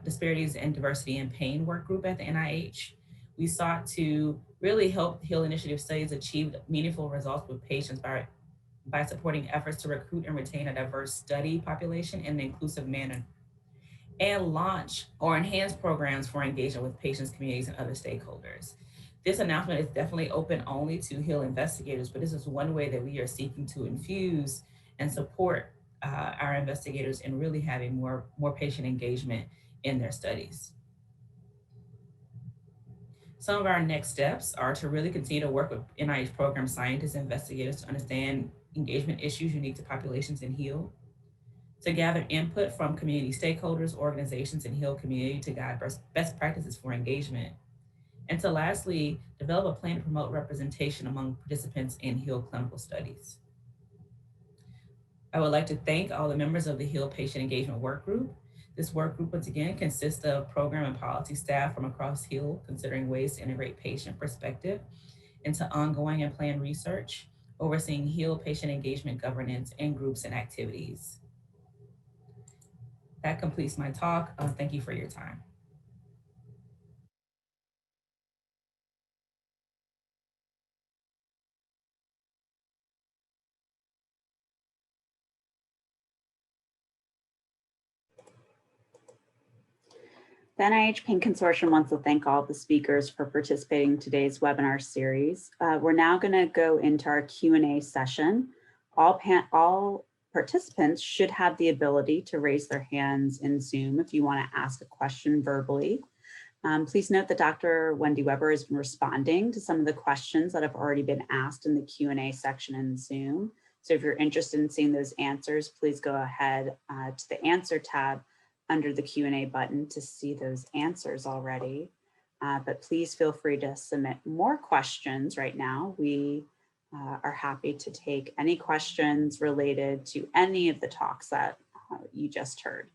disparities and diversity in pain work group at the NIH. We sought to really help HIL initiative studies achieve meaningful results with patients by supporting efforts to recruit and retain a diverse study population in an inclusive manner, and launch or enhance programs for engagement with patients, communities, and other stakeholders. This announcement is definitely open only to HIL investigators, but this is one way that we are seeking to infuse and support our investigators in really having more patient engagement in their studies. Some of our next steps are to really continue to work with NIH program scientists and investigators to understand engagement issues unique to populations in HEAL, to gather input from community stakeholders, organizations, and HEAL community to guide best practices for engagement, and to lastly, develop a plan to promote representation among participants in HEAL clinical studies. I would like to thank all the members of the HEAL Patient Engagement Work Group. This work group, once again, consists of program and policy staff from across HEAL, considering ways to integrate patient perspective into ongoing and planned research, overseeing HEAL patient engagement governance and groups and activities. That completes my talk. Thank you for your time. The NIH Pain Consortium wants to thank all of the speakers for participating in today's webinar series. We're now going to go into our Q&A session. All participants should have the ability to raise their hands in Zoom if you want to ask a question verbally. Please note that Dr. Wendy Weber has been responding to some of the questions that have already been asked in the Q&A section in Zoom. So if you're interested in seeing those answers, please go ahead to the Answer tab under the Q&A button to see those answers already. But please feel free to submit more questions right now. We are happy to take any questions related to any of the talks that you just heard.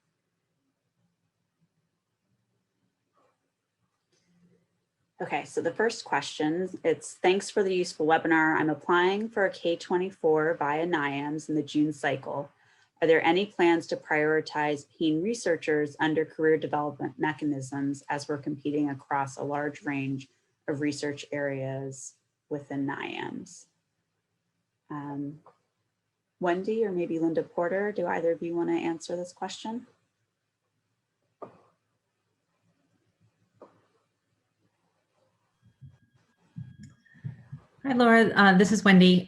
Okay, so the first question, it's thanks for the useful webinar. I'm applying for a K-24 via NIAMS in the June cycle. Are there any plans to prioritize pain researchers under career development mechanisms as we're competing across a large range of research areas within NIAMS? Wendy or maybe Linda Porter, do either of you want to answer this question? Hi, Laura. This is Wendy.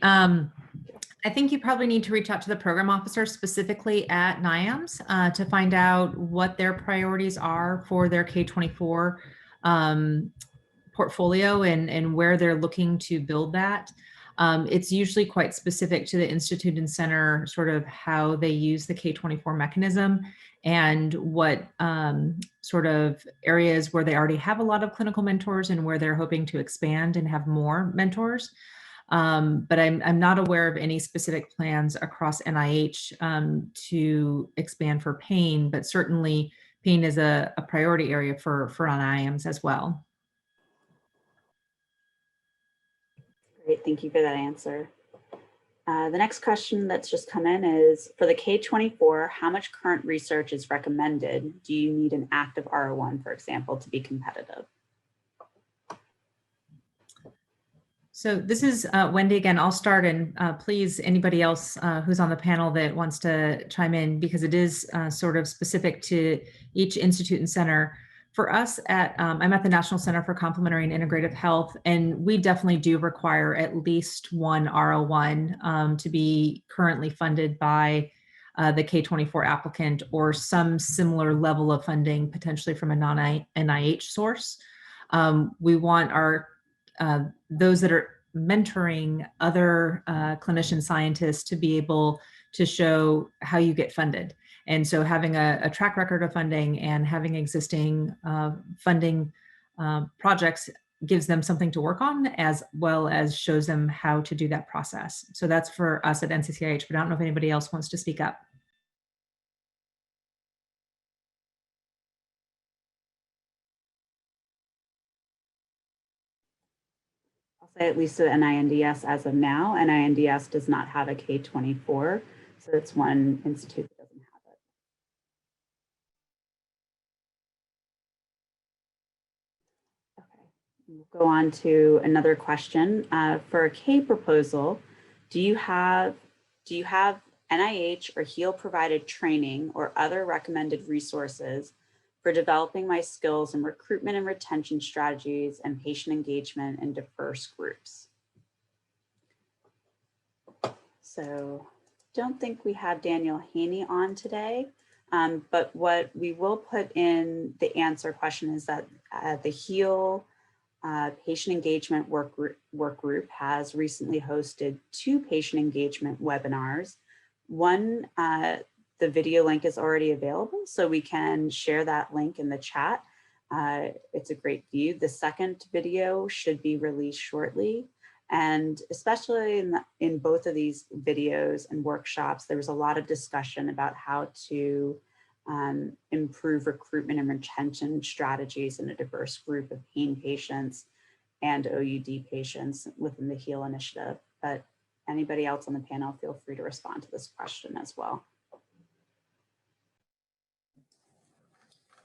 I think you probably need to reach out to the program officer specifically at NIAMS to find out what their priorities are for their K-24 portfolio and where they're looking to build that. It's usually quite specific to the institute and center, sort of how they use the K-24 mechanism and what sort of areas where they already have a lot of clinical mentors and where they're hoping to expand and have more mentors. But I'm not aware of any specific plans across NIH to expand for pain, but certainly pain is a priority area for NIAMS as well. Great, thank you for that answer. The next question that's just come in is, for the K-24, how much current research is recommended? Do you need an active R01, for example, to be competitive? So this is Wendy again. I'll start, and please, anybody else who's on the panel that wants to chime in, because it is sort of specific to each institute and center. For us I'm at the National Center for Complementary and Integrative Health, and we definitely do require at least one R01 to be currently funded by the K-24 applicant or some similar level of funding, potentially from a non-NIH source. We want our those that are mentoring other clinician scientists to be able to show how you get funded. And so having a track record of funding and having existing funding projects gives them something to work on, as well as shows them how to do that process. So that's for us at NCCIH, but I don't know if anybody else wants to speak up. I'll say at least at NINDS as of now, NINDS does not have a K-24, so it's one institute that doesn't have it. Okay, we'll go on to another question. For a K proposal, do you have NIH or HEAL provided training or other recommended resources for developing my skills in recruitment and retention strategies and patient engagement in diverse groups? So don't think we have Daniel Haney on today, but what we will put in the answer question is that the HEAL Patient Engagement Work Group has recently hosted 2 patient engagement webinars. One, the video link is already available, so we can share that link in the chat. It's a great view. The second video should be released shortly. And especially in both of these videos and workshops, there was a lot of discussion about how to improve recruitment and retention strategies in a diverse group of pain patients and OUD patients within the HEAL initiative. But anybody else on the panel, feel free to respond to this question as well.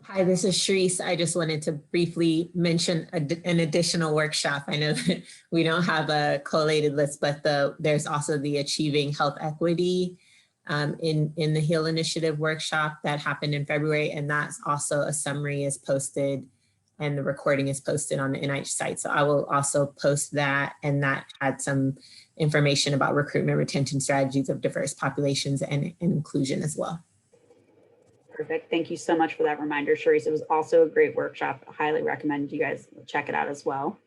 Hi, this is Sharice. I just wanted to briefly mention an additional workshop. I know that we don't have a collated list, but there's also the Achieving Health Equity in the HEAL Initiative workshop that happened in February. And that's also a summary is posted and the recording is posted on the NIH site. So I will also post that, and that had some information about recruitment retention strategies of diverse populations and inclusion as well. Perfect. Thank you so much for that reminder, Sharice. It was also a great workshop. I highly recommend you guys check it out as well.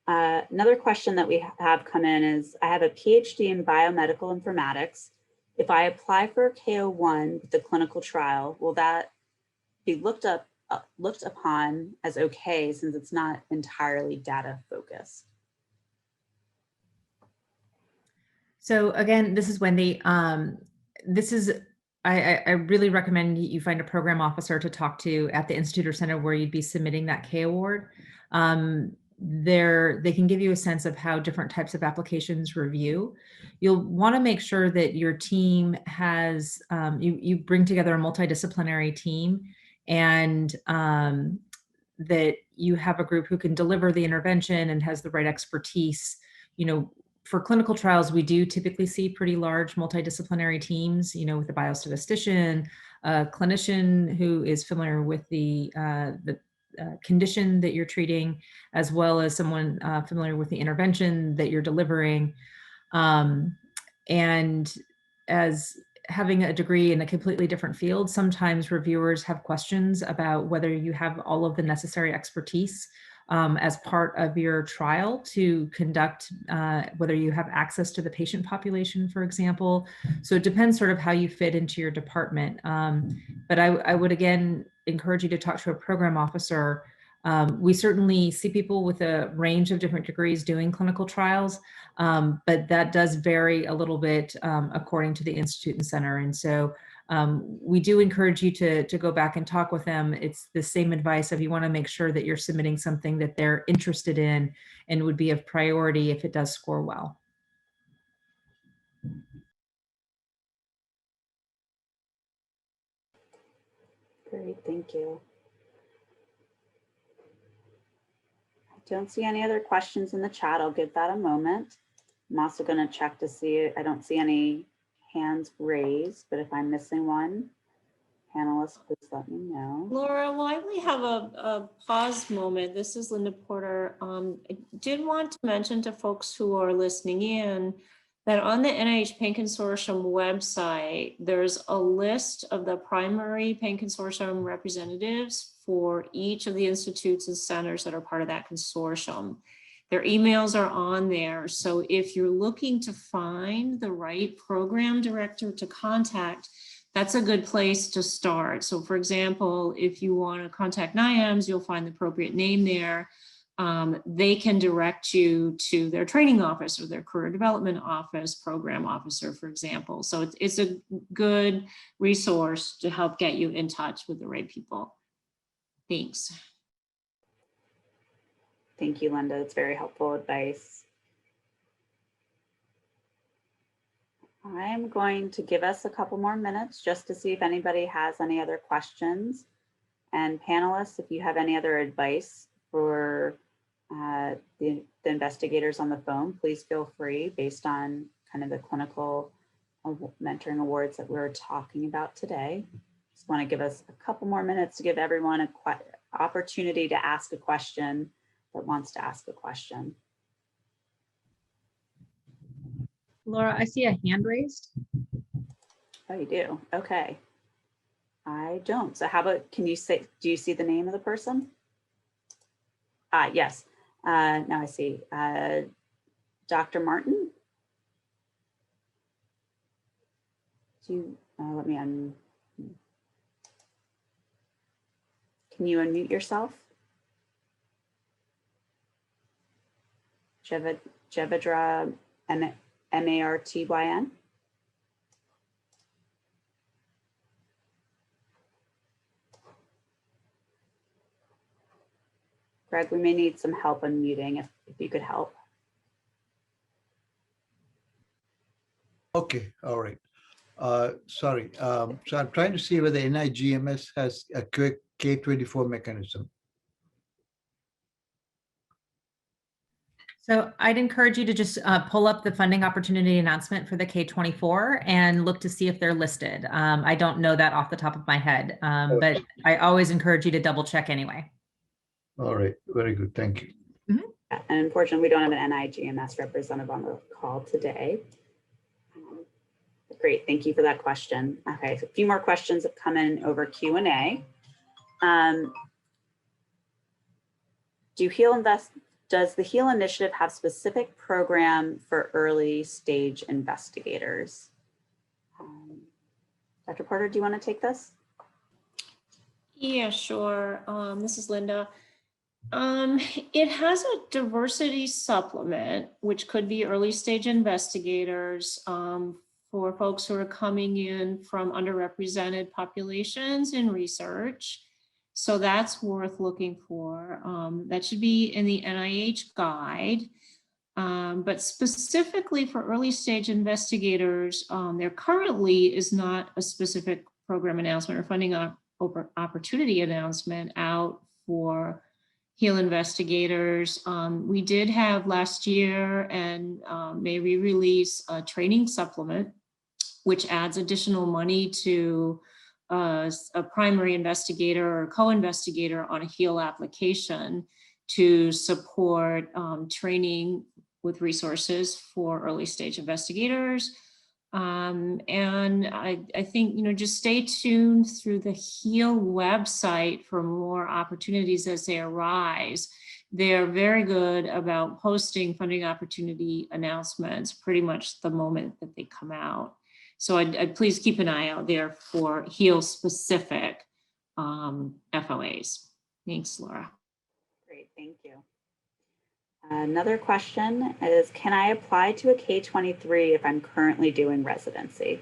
Another question that we have come in is, I have a PhD in biomedical informatics. If I apply for a KO1 with the clinical trial, will that be looked upon as okay since it's not entirely data focused? So again, this is Wendy. I really recommend you find a program officer to talk to at the Institute or Center where you'd be submitting that K award. They can give you a sense of how different types of applications review. You'll want to make sure that your team has, you bring together a multidisciplinary team, and that you have a group who can deliver the intervention and has the right expertise. For clinical trials, we do typically see pretty large multidisciplinary teams, with a biostatistician, a clinician who is familiar with the condition that you're treating, as well as someone familiar with the intervention that you're delivering. And as having a degree in a completely different field, sometimes reviewers have questions about whether you have all of the necessary expertise as part of your trial to conduct, whether you have access to the patient population, for example. So it depends sort of how you fit into your department. But I would again encourage you to talk to a program officer. We certainly see people with a range of different degrees doing clinical trials, but that does vary a little bit according to the institute and center. And so we do encourage you to go back and talk with them. It's the same advice of, you want to make sure that you're submitting something that they're interested in and would be of priority if it does score well. Great, thank you. I don't see any other questions in the chat. I'll give that a moment. I'm also going to check to see, I don't see any hands raised, but if I'm missing one, panelists, please let me know. Laura, while we have a pause moment, this is Linda Porter. I did want to mention to folks who are listening in that on the NIH Pain Consortium website, there's a list of the primary Pain Consortium representatives for each of the institutes and centers that are part of that consortium. Their emails are on there. So if you're looking to find the right program director to contact, that's a good place to start. So for example, if you want to contact NIAMS, you'll find the appropriate name there. They can direct you to their training office or their career development office, program officer, for example. So it's a good resource to help get you in touch with the right people. Thanks. Thank you, Linda. It's very helpful advice. I'm going to give us a couple more minutes just to see if anybody has any other questions. And panelists, if you have any other advice for the investigators on the phone, please feel free, based on kind of the clinical mentoring awards that we're talking about today. Just want to give us a couple more minutes to give everyone an opportunity to ask a question that wants to ask a question. Laura, I see a hand raised. Oh, you do? Okay. I don't. So how about, can you say, do you see the name of the person? Yes, now I see. Dr. Martin? Do you, let me can you unmute yourself? Jevadra, M-A-R-T-Y-N? Greg, we may need some help unmuting if you could help. Okay, all right. Sorry. So I'm trying to see whether NIGMS has a quick K-24 mechanism. So I'd encourage you to just pull up the funding opportunity announcement for the K-24 and look to see if they're listed. I don't know that off the top of my head, but I always encourage you to double check anyway. All right, very good, thank you. And unfortunately, we don't have an NIGMS representative on the call today. Great, thank you for that question. Okay, so a few more questions have come in over Q&A. Does the HEAL initiative have specific program for early stage investigators? Dr. Porter, do you want to take this? Yeah, sure. This is Linda. It has a diversity supplement, which could be early stage investigators for folks who are coming in from underrepresented populations in research. So that's worth looking for. That should be in the NIH guide. But specifically for early stage investigators, there currently is not a specific program announcement or funding opportunity announcement out for HEAL investigators. We did have last year and may re-release a training supplement, which adds additional money to a primary investigator or co-investigator on a HEAL application to support training with resources for early stage investigators. And I think, just stay tuned through the HEAL website for more opportunities as they arise. They're very good about posting funding opportunity announcements pretty much the moment that they come out. So I'd please keep an eye out there for HEAL specific FOAs. Thanks, Laura. Great, thank you. Another question is, can I apply to a K-23 if I'm currently doing residency?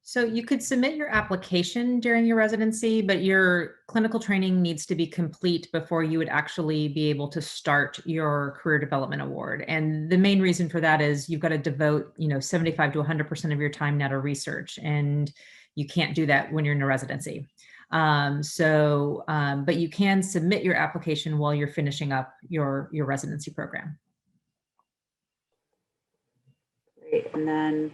So you could submit your application during your residency, but your clinical training needs to be complete before you would actually be able to start your career development award. And the main reason for that is you've got to devote, 75 to 100% of your time now to research, and you can't do that when you're in a residency. But you can submit your application while you're finishing up your residency program. Great, and then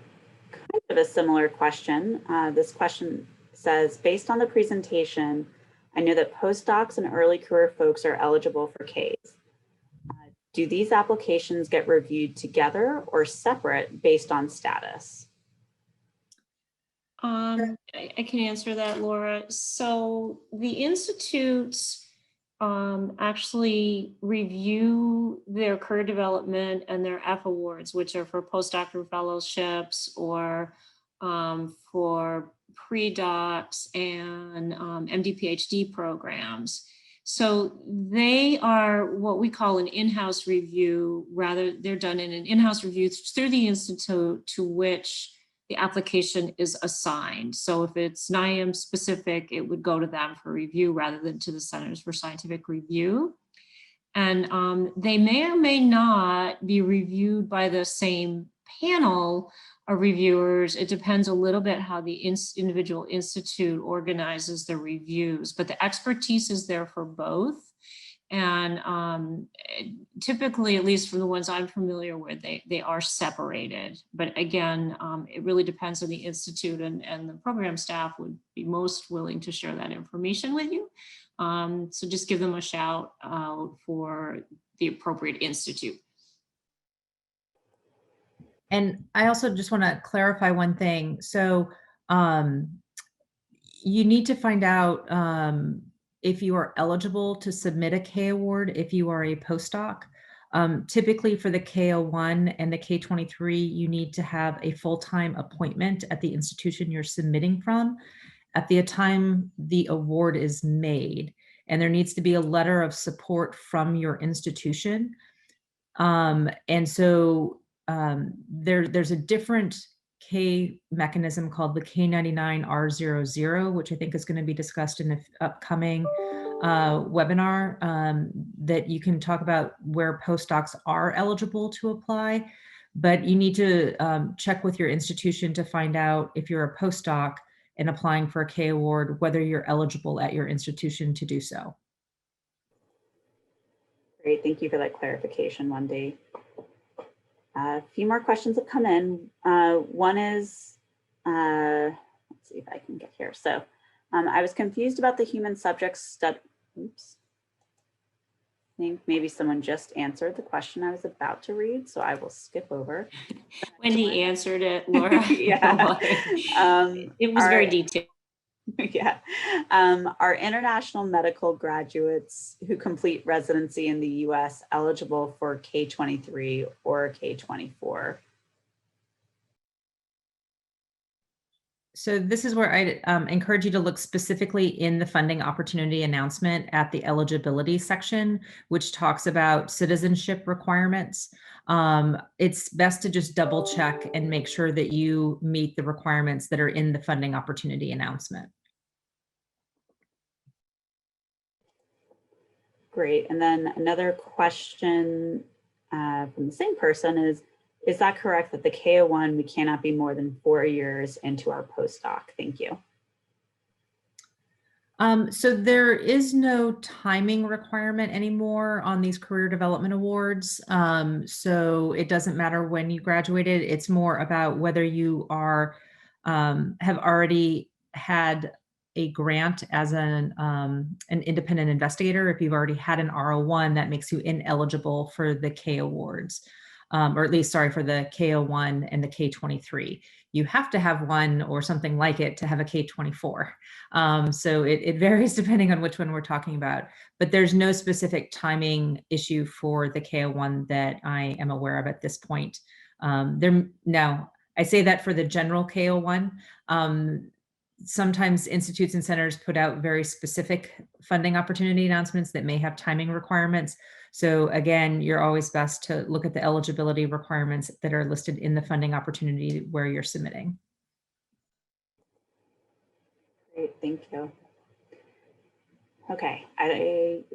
kind of a similar question. This question says, based on the presentation, I know that postdocs and early career folks are eligible for Ks. Do these applications get reviewed together or separate based on status? I can answer that, Laura. So the institutes actually review their career development and their F awards, which are for postdoctoral fellowships or for pre-docs and MD PhD programs. So they are what we call an in-house review. Rather, they're done in an in-house review through the institute to which the application is assigned. So if it's NIM specific, it would go to them for review rather than to the Centers for Scientific Review. And they may or may not be reviewed by the same panel of reviewers. It depends a little bit how the individual institute organizes the reviews, but the expertise is there for both. And typically, at least from the ones I'm familiar with, they are separated. But again, it really depends on the institute, and the program staff would be most willing to share that information with you. So just give them a shout out for the appropriate institute. And I also just want to clarify one thing. So you need to find out if you are eligible to submit a K award if you are a postdoc. Typically for the K01 and the K23, you need to have a full-time appointment at the institution you're submitting from at the time the award is made. And there needs to be a letter of support from your institution. And so there's a different K mechanism called the K99R00, which I think is going to be discussed in the upcoming webinar, that you can talk about where postdocs are eligible to apply, but you need to check with your institution to find out if you're a postdoc and applying for a K award, whether you're eligible at your institution to do so. Great, thank you for that clarification, Wendy. A few more questions have come in. One is, let's see if I can get here. So I was confused about the human subjects study. Oops. I think maybe someone just answered the question I was about to read, so I will skip over. Wendy answered it, Laura. Yeah. It was very detailed. Yeah. Are international medical graduates who complete residency in the US eligible for K23 or K24? So this is where I encourage you to look specifically in the funding opportunity announcement at the eligibility section, which talks about citizenship requirements. It's best to just double check and make sure that you meet the requirements that are in the funding opportunity announcement. Great. And then another question from the same person is that correct that the K01, we cannot be more than 4 years into our postdoc? Thank you. So there is no timing requirement anymore on these career development awards. So it doesn't matter when you graduated. It's more about whether you are have already had a grant as an independent investigator. If you've already had an R01, that makes you ineligible for the K awards. Or at least, sorry, for the K01 and the K23. You have to have one or something like it to have a K24. So it varies depending on which one we're talking about, but there's no specific timing issue for the K01 that I am aware of at this point. Now, I say that for the general K01. Sometimes institutes and centers put out very specific funding opportunity announcements that may have timing requirements. So again, you're always best to look at the eligibility requirements that are listed in the funding opportunity where you're submitting. Great, thank you. Okay,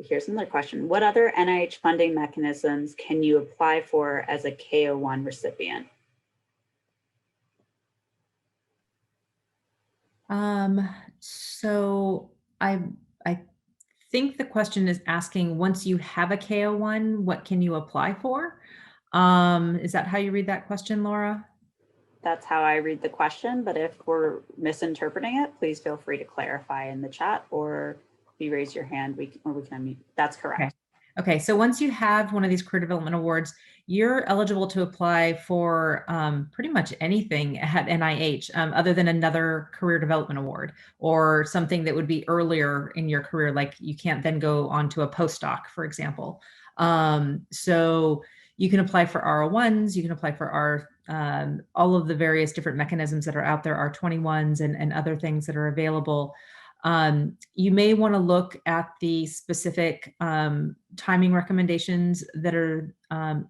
here's another question. What other NIH funding mechanisms can you apply for as a K01 recipient? So I think the question is asking, once you have a K01, what can you apply for? Is that how you read that question, Laura? That's how I read the question, but if we're misinterpreting it, please feel free to clarify in the chat, or if you raise your hand, we can unmute. That's correct. Okay, so once you have one of these career development awards, you're eligible to apply for pretty much anything at NIH other than another career development award or something that would be earlier in your career, like you can't then go on to a postdoc, for example. So you can apply for R01s, you can apply for all of the various different mechanisms that are out there, R21s and other things that are available. You may want to look at the specific timing recommendations that are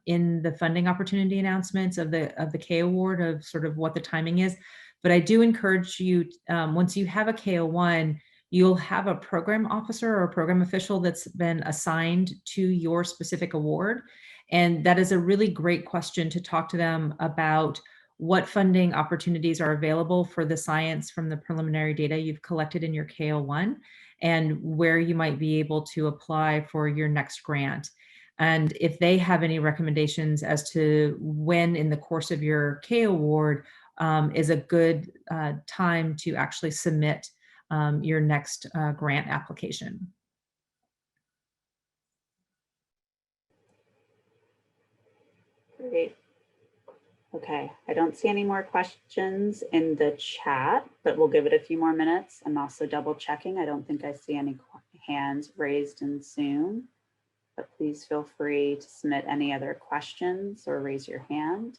in the funding opportunity announcements of the K award, of sort of what the timing is. But I do encourage you, once you have a K01, you'll have a program officer or a program official that's been assigned to your specific award. And that is a really great question to talk to them about what funding opportunities are available for the science from the preliminary data you've collected in your K01, and where you might be able to apply for your next grant. And if they have any recommendations as to when in the course of your K award is a good time to actually submit your next grant application. Great. Okay, I don't see any more questions in the chat, but we'll give it a few more minutes. I'm also double checking. I don't think I see any hands raised in Zoom, but please feel free to submit any other questions or raise your hand.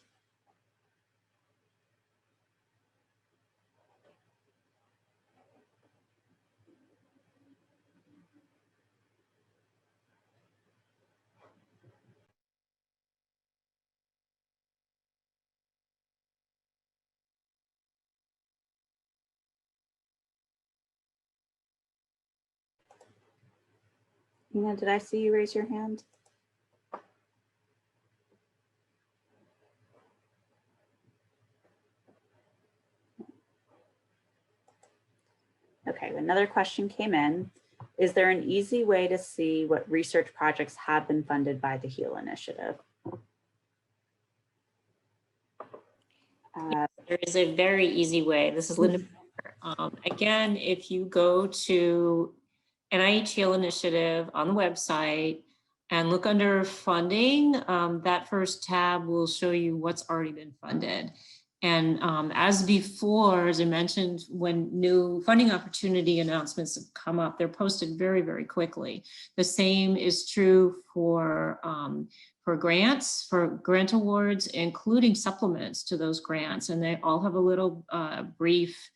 Nina, did I see you raise your hand? Okay, another question came in. Is there an easy way to see what research projects have been funded by the HEAL initiative? There is a very easy way. This is Linda. Again, if you go to NIH HEAL initiative on the website and look under funding, that first tab will show you what's already been funded. And as before, as I mentioned, when new funding opportunity announcements have come up, they're posted very, very quickly. The same is true for grants, for grant awards, including supplements to those grants. And they all have a little brief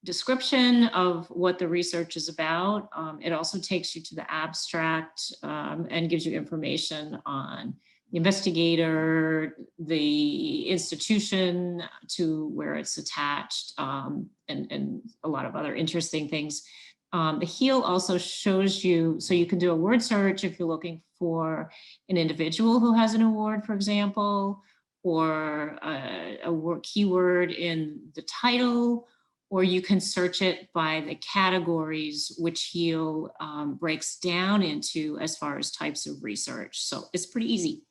description of what the research is about. It also takes you to the abstract and gives you information on the investigator, the institution to where it's attached, and a lot of other interesting things. The HEAL also shows you, so you can do a word search if you're looking for an individual who has an award, for example, or a word keyword in the title, or you can search it by the categories which HEAL breaks down into as far as types of research. So it's pretty easy.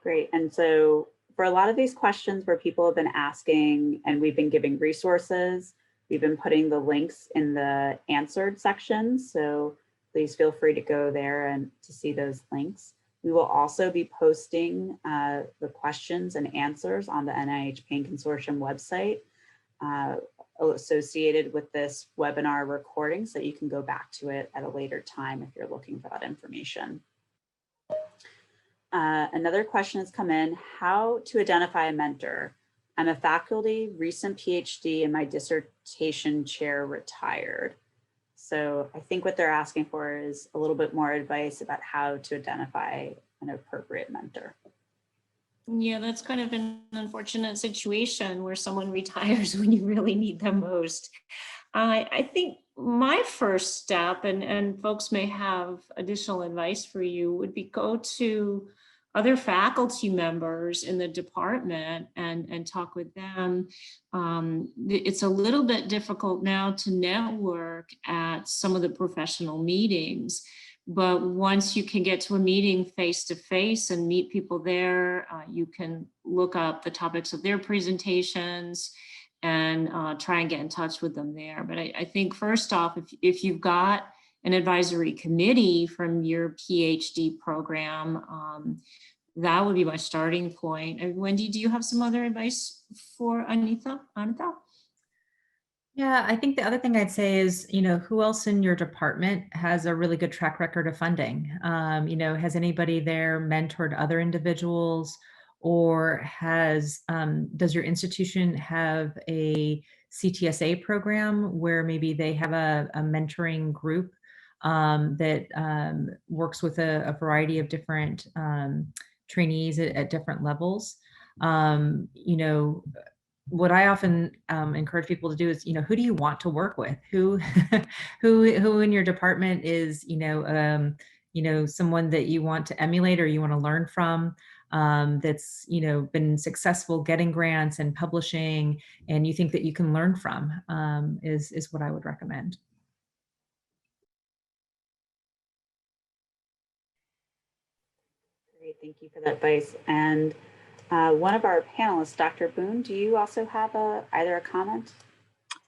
Great. And so for a lot of these questions where people have been asking and we've been giving resources, we've been putting the links in the answered section. So please feel free to go there and to see those links. We will also be posting the questions and answers on the NIH Pain Consortium website associated with this webinar recording, so you can go back to it at a later time if you're looking for that information. Another question has come in: how to identify a mentor? I'm a faculty, recent PhD, and my dissertation chair retired. So I think what they're asking for is a little bit more advice about how to identify an appropriate mentor. Yeah, that's kind of an unfortunate situation where someone retires when you really need them most. I think my first step, and folks may have additional advice for you, would be go to other faculty members in the department and talk with them. It's a little bit difficult now to network at some of the professional meetings, but once you can get to a meeting face to face and meet people there, you can look up the topics of their presentations and try and get in touch with them there. But I think first off, if you've got an advisory committee from your PhD program, that would be my starting point. And Wendy, do you have some other advice for Anita? Yeah, I think the other thing I'd say is, who else in your department has a really good track record of funding? Has anybody there mentored other individuals, or does your institution have a CTSA program where maybe they have a mentoring group that works with a variety of different trainees at different levels? What I often encourage people to do is, who do you want to work with? Who in your department is, someone that you want to emulate or you want to learn from, that's, been successful getting grants and publishing, and you think that you can learn from, is what I would recommend. Great, thank you for that advice. And one of our panelists, Dr. Boone, do you also have either a comment?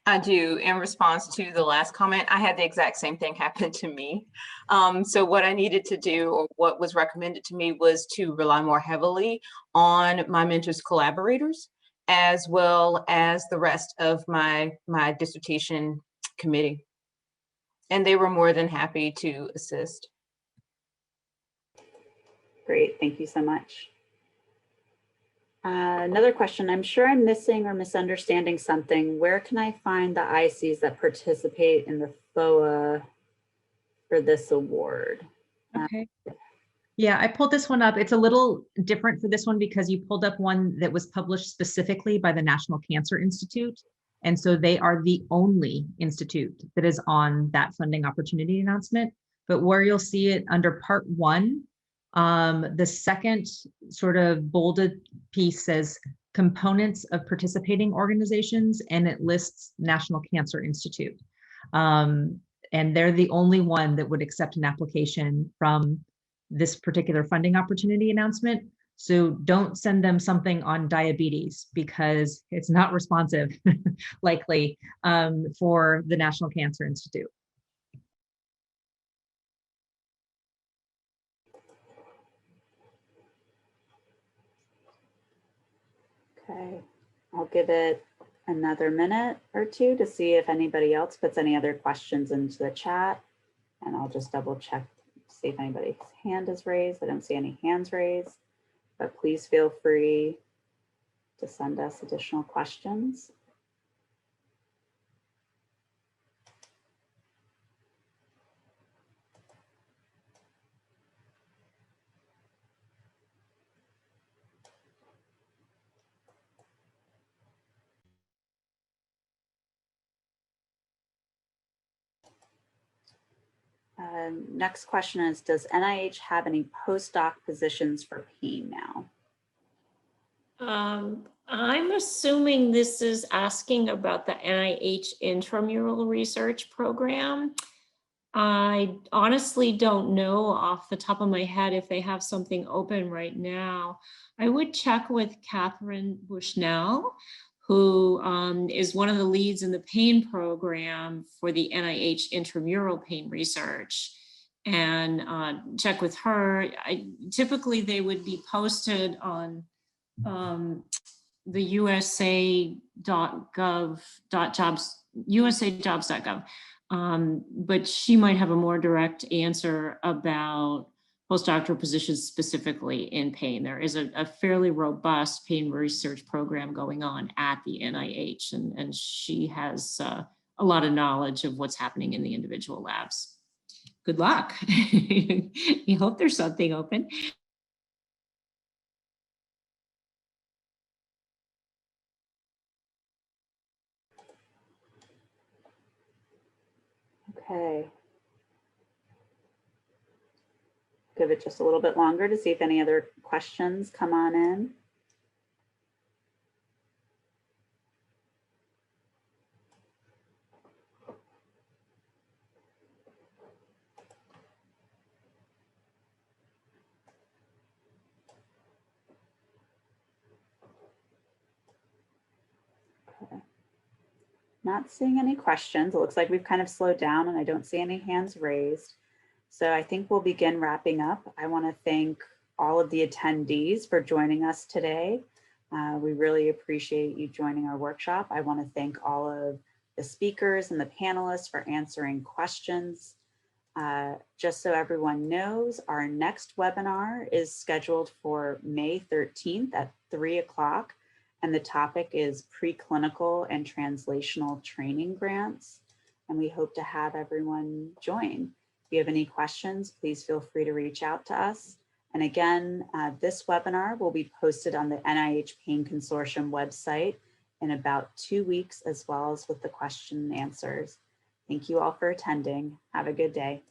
I do. In response to the last comment, I had the exact same thing happen to me. So what I needed to do, or what was recommended to me, was to rely more heavily on my mentor's collaborators as well as the rest of my dissertation committee. And they were more than happy to assist. Great, thank you so much. Another question, I'm sure I'm missing or misunderstanding something. Where can I find the ICs that participate in the FOA for this award? Okay. Yeah, I pulled this one up. It's a little different for this one because you pulled up one that was published specifically by the National Cancer Institute. And so they are the only institute that is on that funding opportunity announcement. But where you'll see it under part 1, the second sort of bolded piece says components of participating organizations, and it lists National Cancer Institute. And they're the only one that would accept an application from this particular funding opportunity announcement. So don't send them something on diabetes because it's not responsive, likely, for the National Cancer Institute. Okay, I'll give it another minute or two to see if anybody else puts any other questions into the chat. And I'll just double check, see if anybody's hand is raised. I don't see any hands raised, but please feel free to send us additional questions. Next question is, does NIH have any postdoc positions for pain now? I'm assuming this is asking about the NIH intramural research program. I honestly don't know off the top of my head if they have something open right now. I would check with Catherine Bushnell, who is one of the leads in the pain program for the NIH intramural pain research, and check with her. Typically, they would be posted on the usajobs.gov, but she might have a more direct answer about postdoctoral positions specifically in pain. There is a fairly robust pain research program going on at the NIH, and she has a lot of knowledge of what's happening in the individual labs. Good luck. We hope there's something open. Okay. Give it just a little bit longer to see if any other questions come on in. Okay. Not seeing any questions. It looks like we've kind of slowed down and I don't see any hands raised. So I think we'll begin wrapping up. I want to thank all of the attendees for joining us today. We really appreciate you joining our workshop. I want to thank all of the speakers and the panelists for answering questions. Just so everyone knows, our next webinar is scheduled for May 13th at 3 o'clock, and the topic is preclinical and translational training grants. And we hope to have everyone join. If you have any questions, please feel free to reach out to us. And again, this webinar will be posted on the NIH Pain Consortium website in about 2 weeks, as well as with the question and answers. Thank you all for attending. Have a good day.